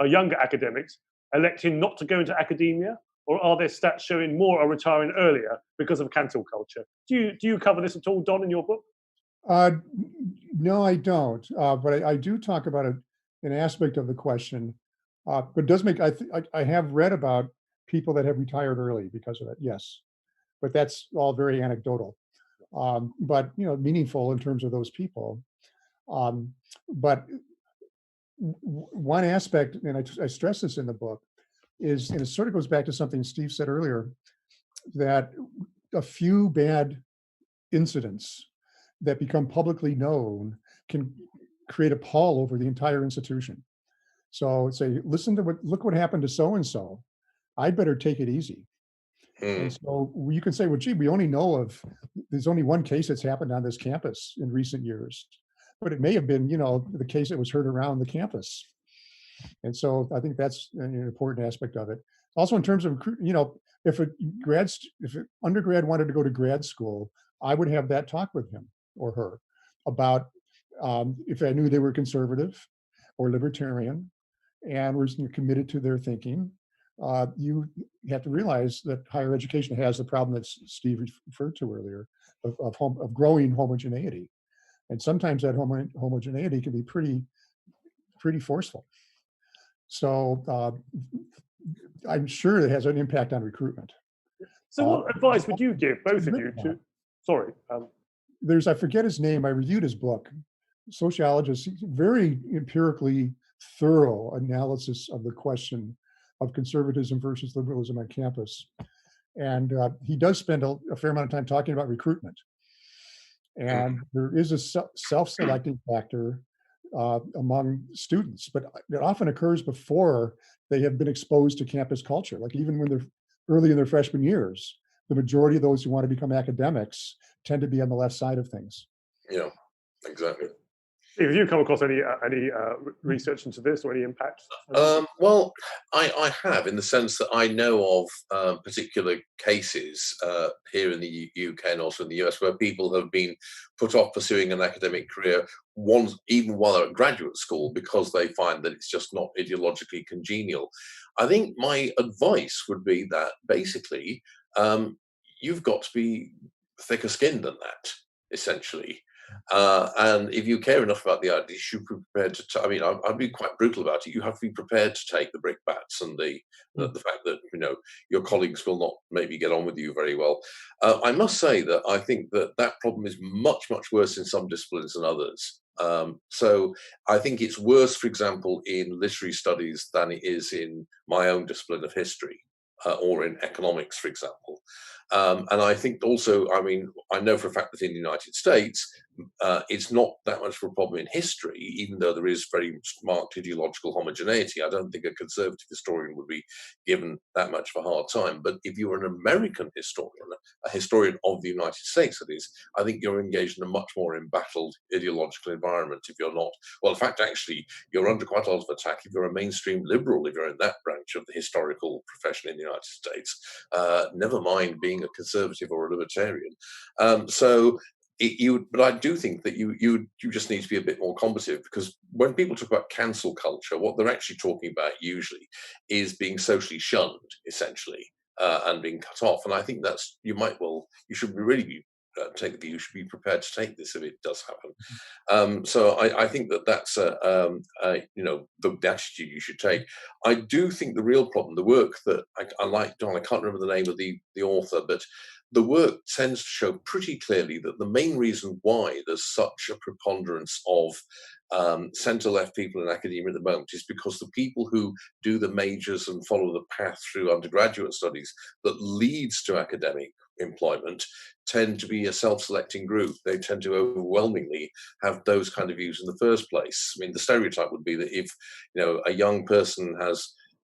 younger academics electing not to go into academia? Or are there stats showing more are retiring earlier because of cancel culture? Do you cover this at all, Don, in your book? No, I don't. But I do talk about an aspect of the question. But it does make, I have read about people that have retired early because of it, yes. But that's all very anecdotal. But, meaningful in terms of those people. But one aspect, and I stress this in the book, is, and it sort of goes back to something Steve said earlier, that a few bad incidents that become publicly known can create a pall over the entire institution. So say, look what happened to so-and-so. I'd better take it easy. And so you can say, well, gee, we only know there's only one case that's happened on this campus in recent years, but it may have been, the case that was heard around the campus. And so I think that's an important aspect of it. Also, in terms of, if an undergrad wanted to go to grad school, I would have that talk with him or her about if I knew they were conservative or libertarian and were committed to their thinking. You have to realize that higher education has the problem that Steve referred to earlier of growing homogeneity. And sometimes that homogeneity can be pretty forceful. So I'm sure it has an impact on recruitment. So what advice would you give, both of you, to, sorry. I forget his name, I reviewed his book, sociologist, very empirically thorough analysis of the question of conservatism versus liberalism on campus. And he does spend a fair amount of time talking about recruitment. And there is a self-selecting factor among students, but it often occurs before they have been exposed to campus culture. Like even when they're early in their freshman years, the majority of those who want to become academics tend to be on the left side of things. Yeah, exactly. Have you come across any research into this or any impact? Well, I have, in the sense that I know of particular cases here in the UK and also in the US where people have been put off pursuing an academic career even while they're at graduate school because they find that it's just not ideologically congenial. I think my advice would be that basically you've got to be thicker skinned than that, essentially. And if you care enough about the ideas, you should be prepared to. I mean, I'd be quite brutal about it. You have to be prepared to take the brickbats and the fact that your colleagues will not maybe get on with you very well. I must say that I think that problem is much worse in some disciplines than others. So I think it's worse, for example, in literary studies than it is in my own discipline of history. Or in economics, for example. And I think also, I mean, I know for a fact that in the United States, it's not that much of a problem in history, even though there is very marked ideological homogeneity. I don't think a conservative historian would be given that much of a hard time. But if you're an American historian, a historian of the United States, that is, I think you're engaged in a much more embattled ideological environment if you're not. Well, in fact, actually, you're under quite a lot of attack if you're a mainstream liberal, if you're in that branch of the historical profession in the United States, never mind being a conservative or a libertarian. But I do think that you just need to be a bit more combative, because when people talk about cancel culture, what they're actually talking about usually is being socially shunned, essentially, and being cut off. And I think you should really be take the view you should be prepared to take this if it does happen. So I think that's the attitude you should take. I do think the real problem, the work that I like, Don, I can't remember the name of the author, but the work tends to show pretty clearly that the main reason why there's such a preponderance of centre-left people in academia at the moment is because the people who do the majors and follow the path through undergraduate studies that leads to academic employment tend to be a self-selecting group. They tend to overwhelmingly have those kind of views in the first place. I mean, the stereotype would be that if a young person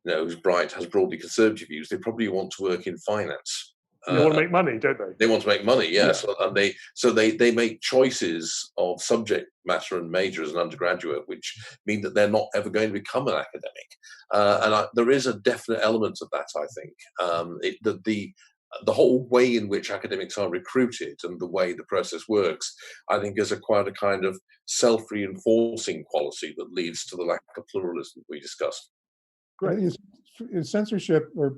who's bright, has broadly conservative views, they probably want to work in finance. They want to make money, don't they? They want to make money, yes. Yeah. And they make choices of subject matter and major as an undergraduate, which mean that they're not ever going to become an academic. There is a definite element of that, I think. The whole way in which academics are recruited and the way the process works, I think, is quite a kind of self-reinforcing quality that leads to the lack of pluralism we discussed. Great. Is censorship, or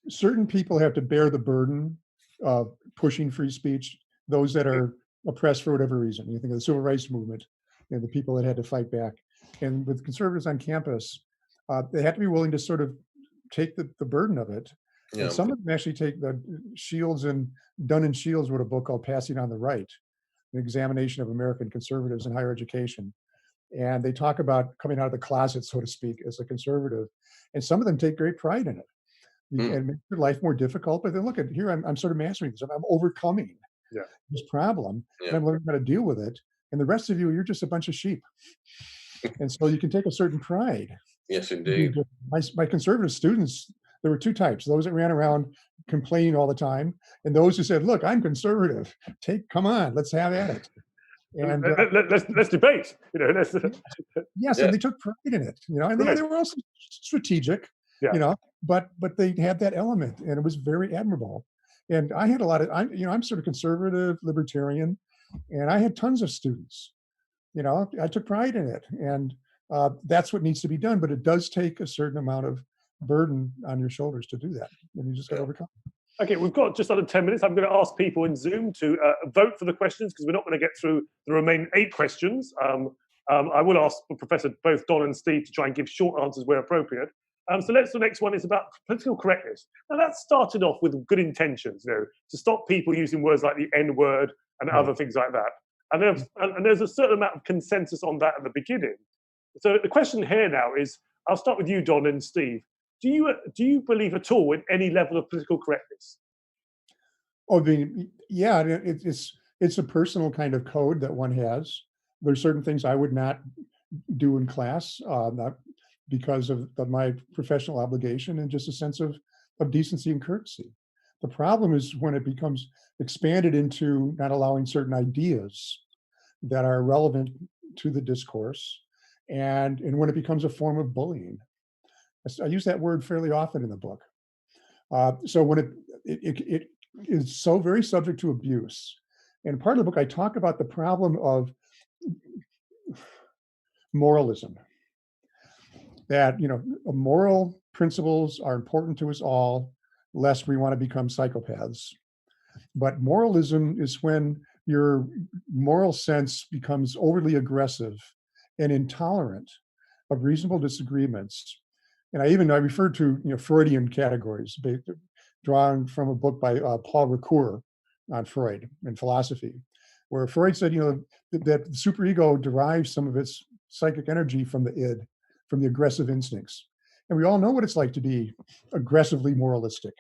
certain people have to bear the burden of pushing free speech, those that are oppressed for whatever reason. You think of the civil rights movement and the people that had to fight back. And with conservatives on campus, they have to be willing to sort of take the burden of it. Yeah. And some of them actually take the Shields, and Dunn and Shields wrote a book called Passing on the Right, an examination of American conservatives in higher education. And they talk about coming out of the closet, so to speak, as a conservative. And some of them take great pride in it. And make their life more difficult. But then look at here, I'm sort of mastering this. I'm overcoming this problem, and I'm learning how to deal with it. And the rest of you, you're just a bunch of sheep. And so you can take a certain pride. Yes, indeed. My conservative students, there were two types: those that ran around complaining all the time, and those who said, "Look, I'm conservative. Come on, let's have at it." And let's debate. Yes, and they took pride in it. And they were also strategic. But they had that element, and it was very admirable. And I had a lot of, I'm sort of conservative, libertarian, and I had tons of students. I took pride in it, and that's what needs to be done. But it does take a certain amount of burden on your shoulders to do that, and you just got to overcome. Okay, we've got just under 10 minutes. I'm going to ask people in Zoom to vote for the questions, because we're not going to get through the remaining 8 questions. I will ask Professor both Don and Steve to try and give short answers where appropriate. So the next one is about political correctness. Now that started off with good intentions, to stop people using words like the N word and other things like that. And there's a certain amount of consensus on that at the beginning. So the question here now is, I'll start with you, Don and Steve. Do you believe at all in any level of political correctness? Oh, yeah, it's a personal kind of code that one has. There's certain things I would not do in class, not because of my professional obligation and just a sense of decency and courtesy. The problem is when it becomes expanded into not allowing certain ideas that are relevant to the discourse, and when it becomes a form of bullying. I use that word fairly often in the book. So when it is so very subject to abuse. And part of the book, I talk about the problem of moralism. That, moral principles are important to us all, lest we want to become psychopaths. But moralism is when your moral sense becomes overly aggressive and intolerant of reasonable disagreements. And I referred to Freudian categories, drawn from a book by Paul Ricoeur on Freud and philosophy, where Freud said that the superego derives some of its psychic energy from the id, from the aggressive instincts. And we all know what it's like to be aggressively moralistic.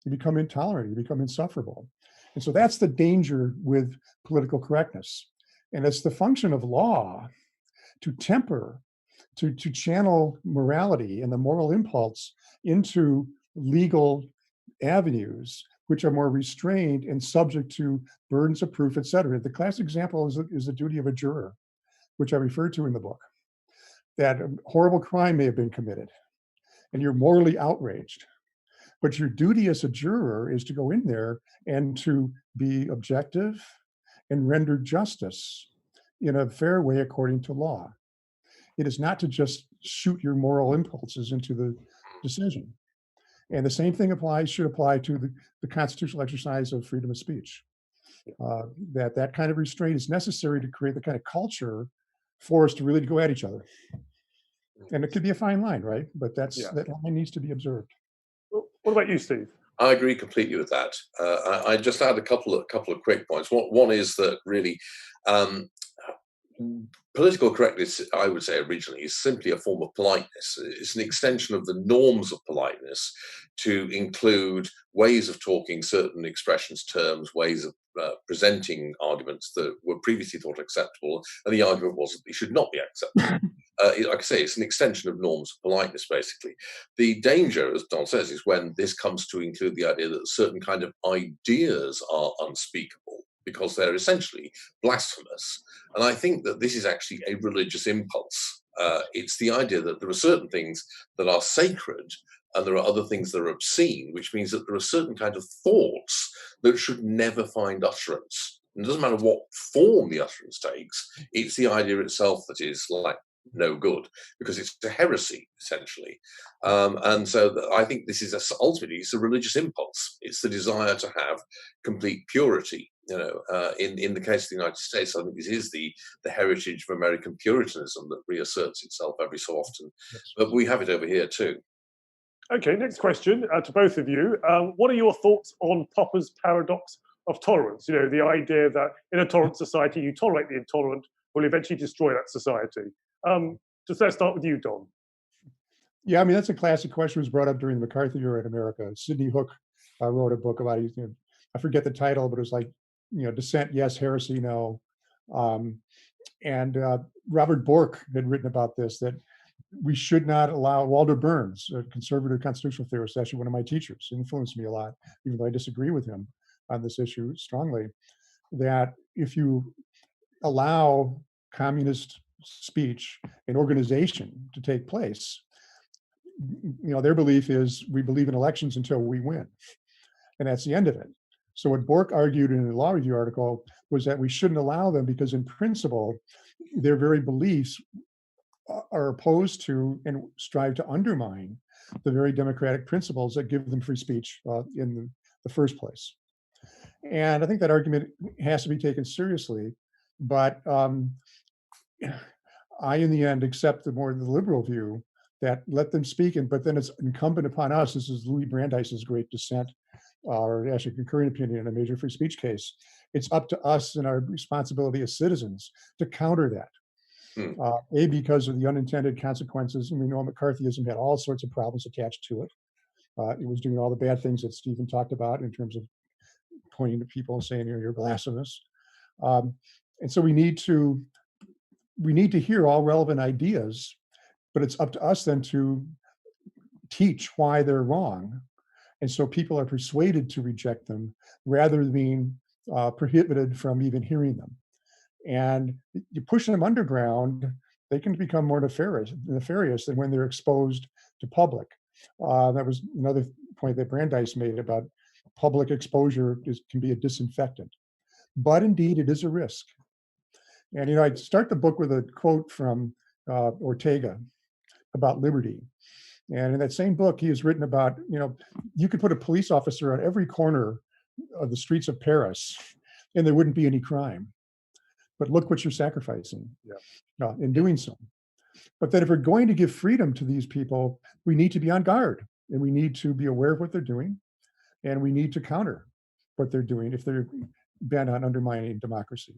You become intolerant, you become insufferable. And so that's the danger with political correctness. And it's the function of law to temper, to channel morality and the moral impulse into legal avenues, which are more restrained and subject to burdens of proof, et cetera. The classic example is the duty of a juror, which I refer to in the book. That a horrible crime may have been committed, and you're morally outraged. But your duty as a juror is to go in there and to be objective and render justice in a fair way according to law. It is not to just shoot your moral impulses into the decision. And the same thing should apply to the constitutional exercise of freedom of speech. That kind of restraint is necessary to create the kind of culture for us to really go at each other. And it could be a fine line, right? But that line needs to be observed. What about you, Steve? I agree completely with that. I just add a couple of quick points. One is that really political correctness, I would say originally, is simply a form of politeness. It's an extension of the norms of politeness to include ways of talking, certain expressions, terms, ways of presenting arguments that were previously thought acceptable, and the argument was that they should not be acceptable. Like I say, it's an extension of norms of politeness, basically. The danger, as Don says, is when this comes to include the idea that certain kind of ideas are unspeakable because they're essentially blasphemous. And I think that this is actually a religious impulse. It's the idea that there are certain things that are sacred and there are other things that are obscene, which means that there are certain kind of thoughts that should never find utterance. And it doesn't matter what form the utterance takes, it's the idea itself that is like no good, because it's a heresy, essentially. And so I think this is ultimately it's a religious impulse. It's the desire to have complete purity. In the case of the United States, I think this is the heritage of American Puritanism that reasserts itself every so often. But we have it over here too. Okay, next question to both of you. What are your thoughts on Popper's paradox of tolerance? The idea that in a tolerant society, you tolerate the intolerant will eventually destroy that society. Just let's start with you, Don. Yeah, that's a classic question. Was brought up during the McCarthy era in America. Sidney Hook wrote a book about it. I forget the title, but it was like, dissent, yes, heresy, no. And Robert Bork had written about this, that we should not allow, Walter Burns, a conservative constitutional theorist, actually one of my teachers, influenced me a lot, even though I disagree with him on this issue strongly, that if you allow communist speech and organization to take place, their belief is we believe in elections until we win. And that's the end of it. So what Bork argued in the Law Review article was that we shouldn't allow them because in principle, their very beliefs are opposed to and strive to undermine the very democratic principles that give them free speech in the first place. And I think that argument has to be taken seriously, but I, in the end, accept the liberal view that let them speak, but then it's incumbent upon us. This is Louis Brandeis's great dissent, or actually concurring opinion in a major free speech case. It's up to us and our responsibility as citizens to counter that. Because of the unintended consequences. And we know McCarthyism had all sorts of problems attached to it. It was doing all the bad things that Stephen talked about in terms of pointing to people and saying, you're blasphemous. And so we need to hear all relevant ideas, but it's up to us then to teach why they're wrong. And so people are persuaded to reject them rather than being prohibited from even hearing them. And you push them underground, they can become more nefarious than when they're exposed to public. That was another point that Brandeis made about public exposure can be a disinfectant. But indeed, it is a risk. And, I start the book with a quote from Ortega about liberty. And in that same book, he has written about, you could put a police officer on every corner of the streets of Paris and there wouldn't be any crime. But look what you're sacrificing in doing so. But that if we're going to give freedom to these people, we need to be on guard and we need to be aware of what they're doing and we need to counter what they're doing if they're bent on undermining democracy.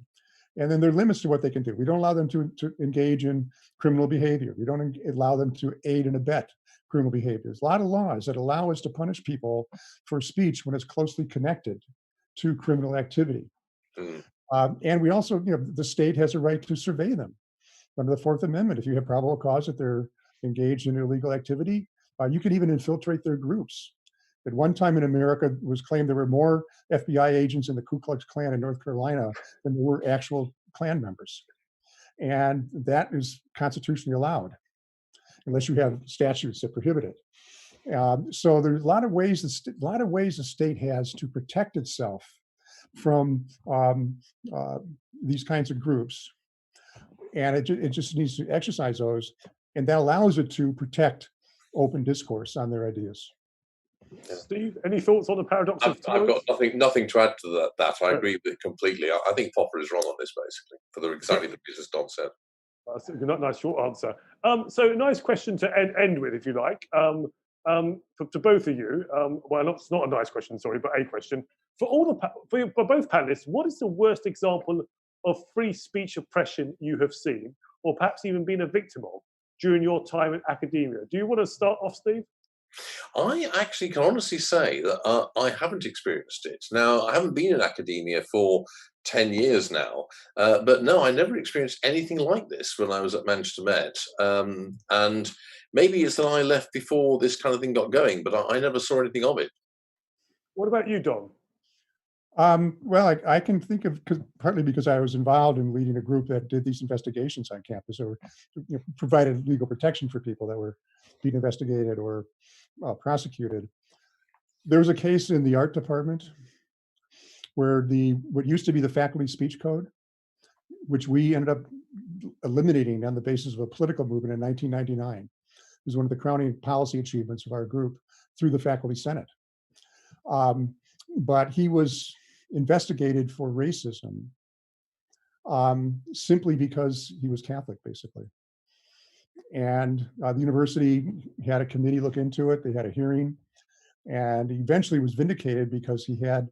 And then there are limits to what they can do. We don't allow them to engage in criminal behavior. We don't allow them to aid and abet criminal behavior. There's a lot of laws that allow us to punish people for speech when it's closely connected to criminal activity. And we also, the state has a right to survey them under the Fourth Amendment. If you have probable cause that they're engaged in illegal activity, you can even infiltrate their groups. At one time in America, it was claimed there were more FBI agents in the Ku Klux Klan in North Carolina than there were actual Klan members. And that is constitutionally allowed, unless you have statutes that prohibit it. So there's a lot of ways the state has to protect itself from these kinds of groups, and it just needs to exercise those, and that allows it to protect open discourse on their ideas. Steve, any thoughts on the paradox of tolerance? I've got nothing to add to that. I agree with it completely. I think Popper is wrong on this, basically, for exactly the reasons Don said. That's a nice short answer. So nice question to end with, if you like, to both of you. Well, it's not a nice question, sorry, but a question. For both panelists, what is the worst example of free speech oppression you have seen, or perhaps even been a victim of during your time in academia? Do you want to start off, Steve? I actually can honestly say that I haven't experienced it. Now, I haven't been in academia for 10 years now, but no, I never experienced anything like this when I was at Manchester Met. And maybe it's that I left before this kind of thing got going, but I never saw anything of it. What about you, Don? Well, I can think of, partly because I was involved in leading a group that did these investigations on campus, or provided legal protection for people that were being investigated or prosecuted. There was a case in the art department where what used to be the faculty speech code, which we ended up eliminating on the basis of a political movement in 1999. It was one of the crowning policy achievements of our group through the faculty senate. But he was investigated for racism simply because he was Catholic, basically. And the university had a committee look into it. They had a hearing, and he eventually was vindicated because he had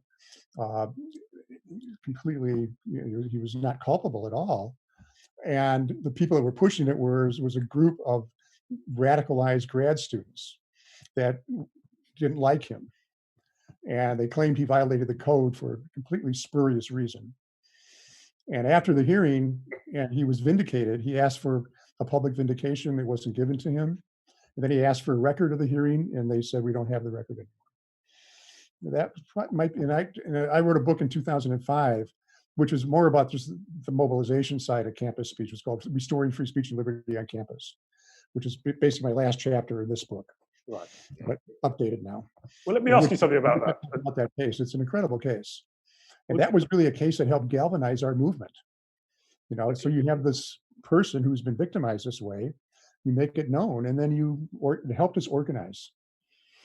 completely, he was not culpable at all. And the people that were pushing it was a group of radicalized grad students that didn't like him. And they claimed he violated the code for a completely spurious reason. And after the hearing, and he was vindicated, he asked for a public vindication that wasn't given to him. And then he asked for a record of the hearing, and they said, we don't have the record anymore. That might be, and I wrote a book in 2005, which was more about just the mobilization side of campus speech. It's called Restoring Free Speech and Liberty on Campus, which is basically my last chapter in this book. Right. But updated now. Well, let me ask you something about that. About that case. It's an incredible case. And that was really a case that helped galvanize our movement. So you have this person who's been victimized this way, you make it known, and then it helped us organize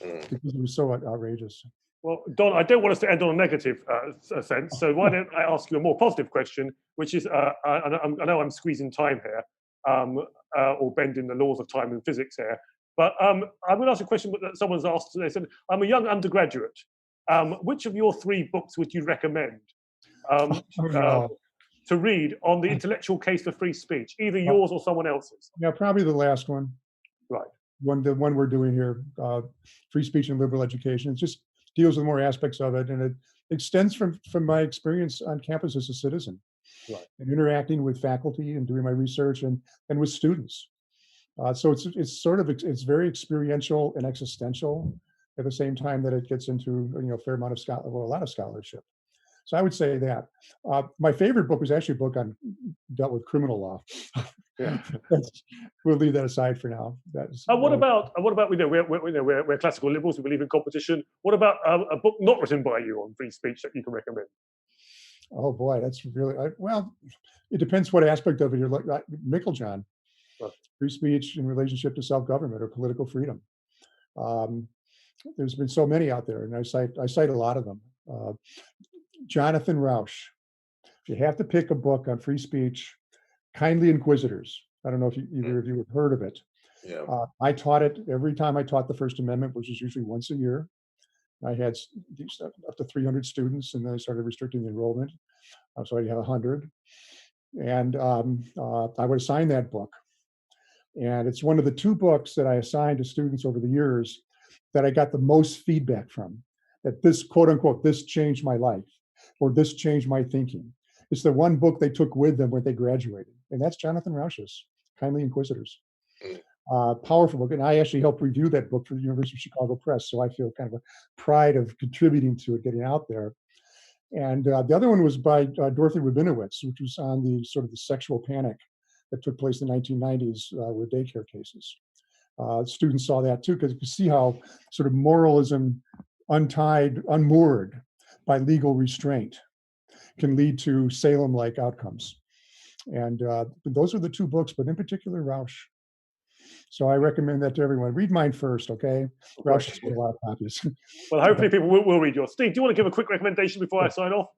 because it was so outrageous. Well, Don, I don't want us to end on a negative sense, so why don't I ask you a more positive question, which is, I know I'm squeezing time here, or bending the laws of time and physics here. But I'm going to ask a question that someone's asked. They said, I'm a young undergraduate. Which of your 3 books would you recommend to read on the intellectual case for free speech, either yours or someone else's? Yeah, probably the last one. Right. The one we're doing here, Free Speech and Liberal Education. It just deals with more aspects of it, and it extends from my experience on campus as a citizen, right, and interacting with faculty and doing my research and with students. So it's very experiential and existential at the same time that it gets into a fair amount of a lot of scholarship. So I would say that my favorite book was actually a book on dealt with criminal law. Yeah. We'll leave that aside for now. What about we're classical liberals. We believe in competition. What about a book not written by you on free speech that you can recommend? Oh boy, that's really well. It depends what aspect of it you're like. Meiklejohn, free speech in relationship to self-government or political freedom. There's been so many out there, and I cite a lot of them. Jonathan Rauch. If you have to pick a book on free speech, Kindly Inquisitors. I don't know if either of you have heard of it. Yeah. I taught it every time I taught the First Amendment, which is usually once a year. I had up to 300 students, and then I started restricting the enrollment. So I had 100. And I would assign that book. And it's one of the 2 books that I assigned to students over the years that I got the most feedback from, that this, quote unquote, this changed my life, or this changed my thinking. It's the one book they took with them when they graduated. And that's Jonathan Rauch's Kindly Inquisitors. Powerful book. And I actually helped review that book for the University of Chicago Press. So I feel kind of a pride of contributing to it, getting out there. And the other one was by Dorothy Rabinowitz, which was on the sort of the sexual panic that took place in the 1990s with daycare cases. Students saw that too, because you can see how sort of moralism unmoored by legal restraint can lead to Salem-like outcomes. And those are the 2 books, but in particular Rauch. So I recommend that to everyone. Read mine first, okay? Rauch has got a lot of copies. Well, hopefully people will read yours. Steve, do you want to give a quick recommendation before I sign off?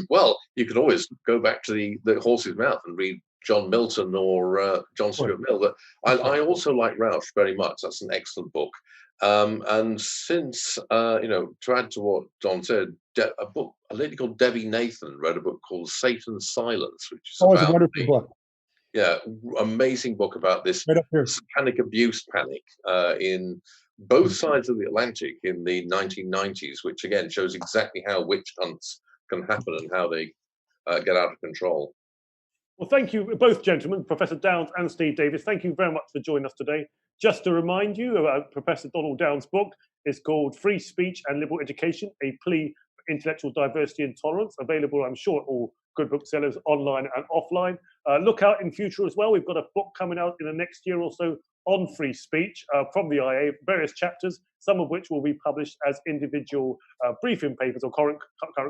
Well, you could always go back to the horse's mouth and read John Milton or John Stuart Mill. But I also like Rauch very much. That's an excellent book. And since, to add to what Don said, a lady called Debbie Nathan wrote a book called Satan's Silence, which is it's a wonderful book. Yeah, amazing book about this satanic abuse panic in both sides of the Atlantic in the 1990s, which again shows exactly how witch hunts can happen and how they get out of control. Well, thank you both, gentlemen, Professor Downes and Steve Davies. Thank you very much for joining us today. Just to remind you about Professor Donald Downes' book, it's called Free Speech and Liberal Education, a Plea for Intellectual Diversity and Tolerance, available, I'm sure, at all good booksellers online and offline. Look out in future as well. We've got a book coming out in the next year or so on free speech from the IEA, various chapters, some of which will be published as individual briefing papers or current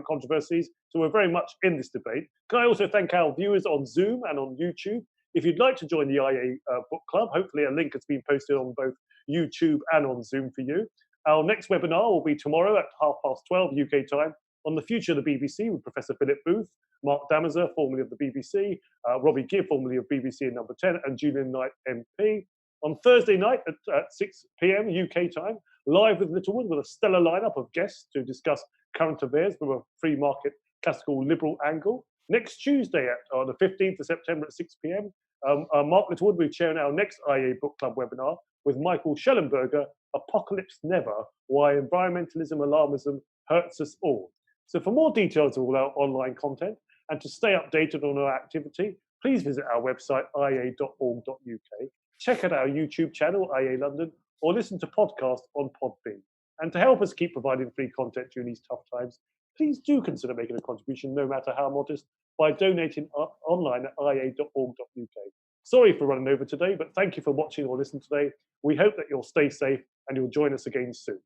controversies. So we're very much in this debate. Can I also thank our viewers on Zoom and on YouTube? If you'd like to join the IEA Book Club, hopefully a link has been posted on both YouTube and on Zoom for you. Our next webinar will be tomorrow at 12:30 UK time on the future of the BBC with Professor Philip Booth, Mark Damazer, formerly of the BBC, Robbie Gibb, formerly of BBC and Number 10, and Julian Knight MP. On Thursday night at 6 p.m. UK time, live with Littlewood with a stellar lineup of guests to discuss current affairs from a free market classical liberal angle. Next Tuesday, on the 15th of September at 6 p.m, Mark Littlewood will be chairing our next IEA Book Club webinar with Michael Schellenberger, Apocalypse Never, Why Environmentalism Alarmism Hurts Us All. So for more details of all our online content and to stay updated on our activity, please visit our website, iea.org.uk, check out our YouTube channel, IEA London, or listen to podcasts on Podbean. And to help us keep providing free content during these tough times, please do consider making a contribution, no matter how modest, by donating online at iea.org.uk. Sorry for running over today, but thank you for watching or listening today. We hope that you'll stay safe and you'll join us again soon.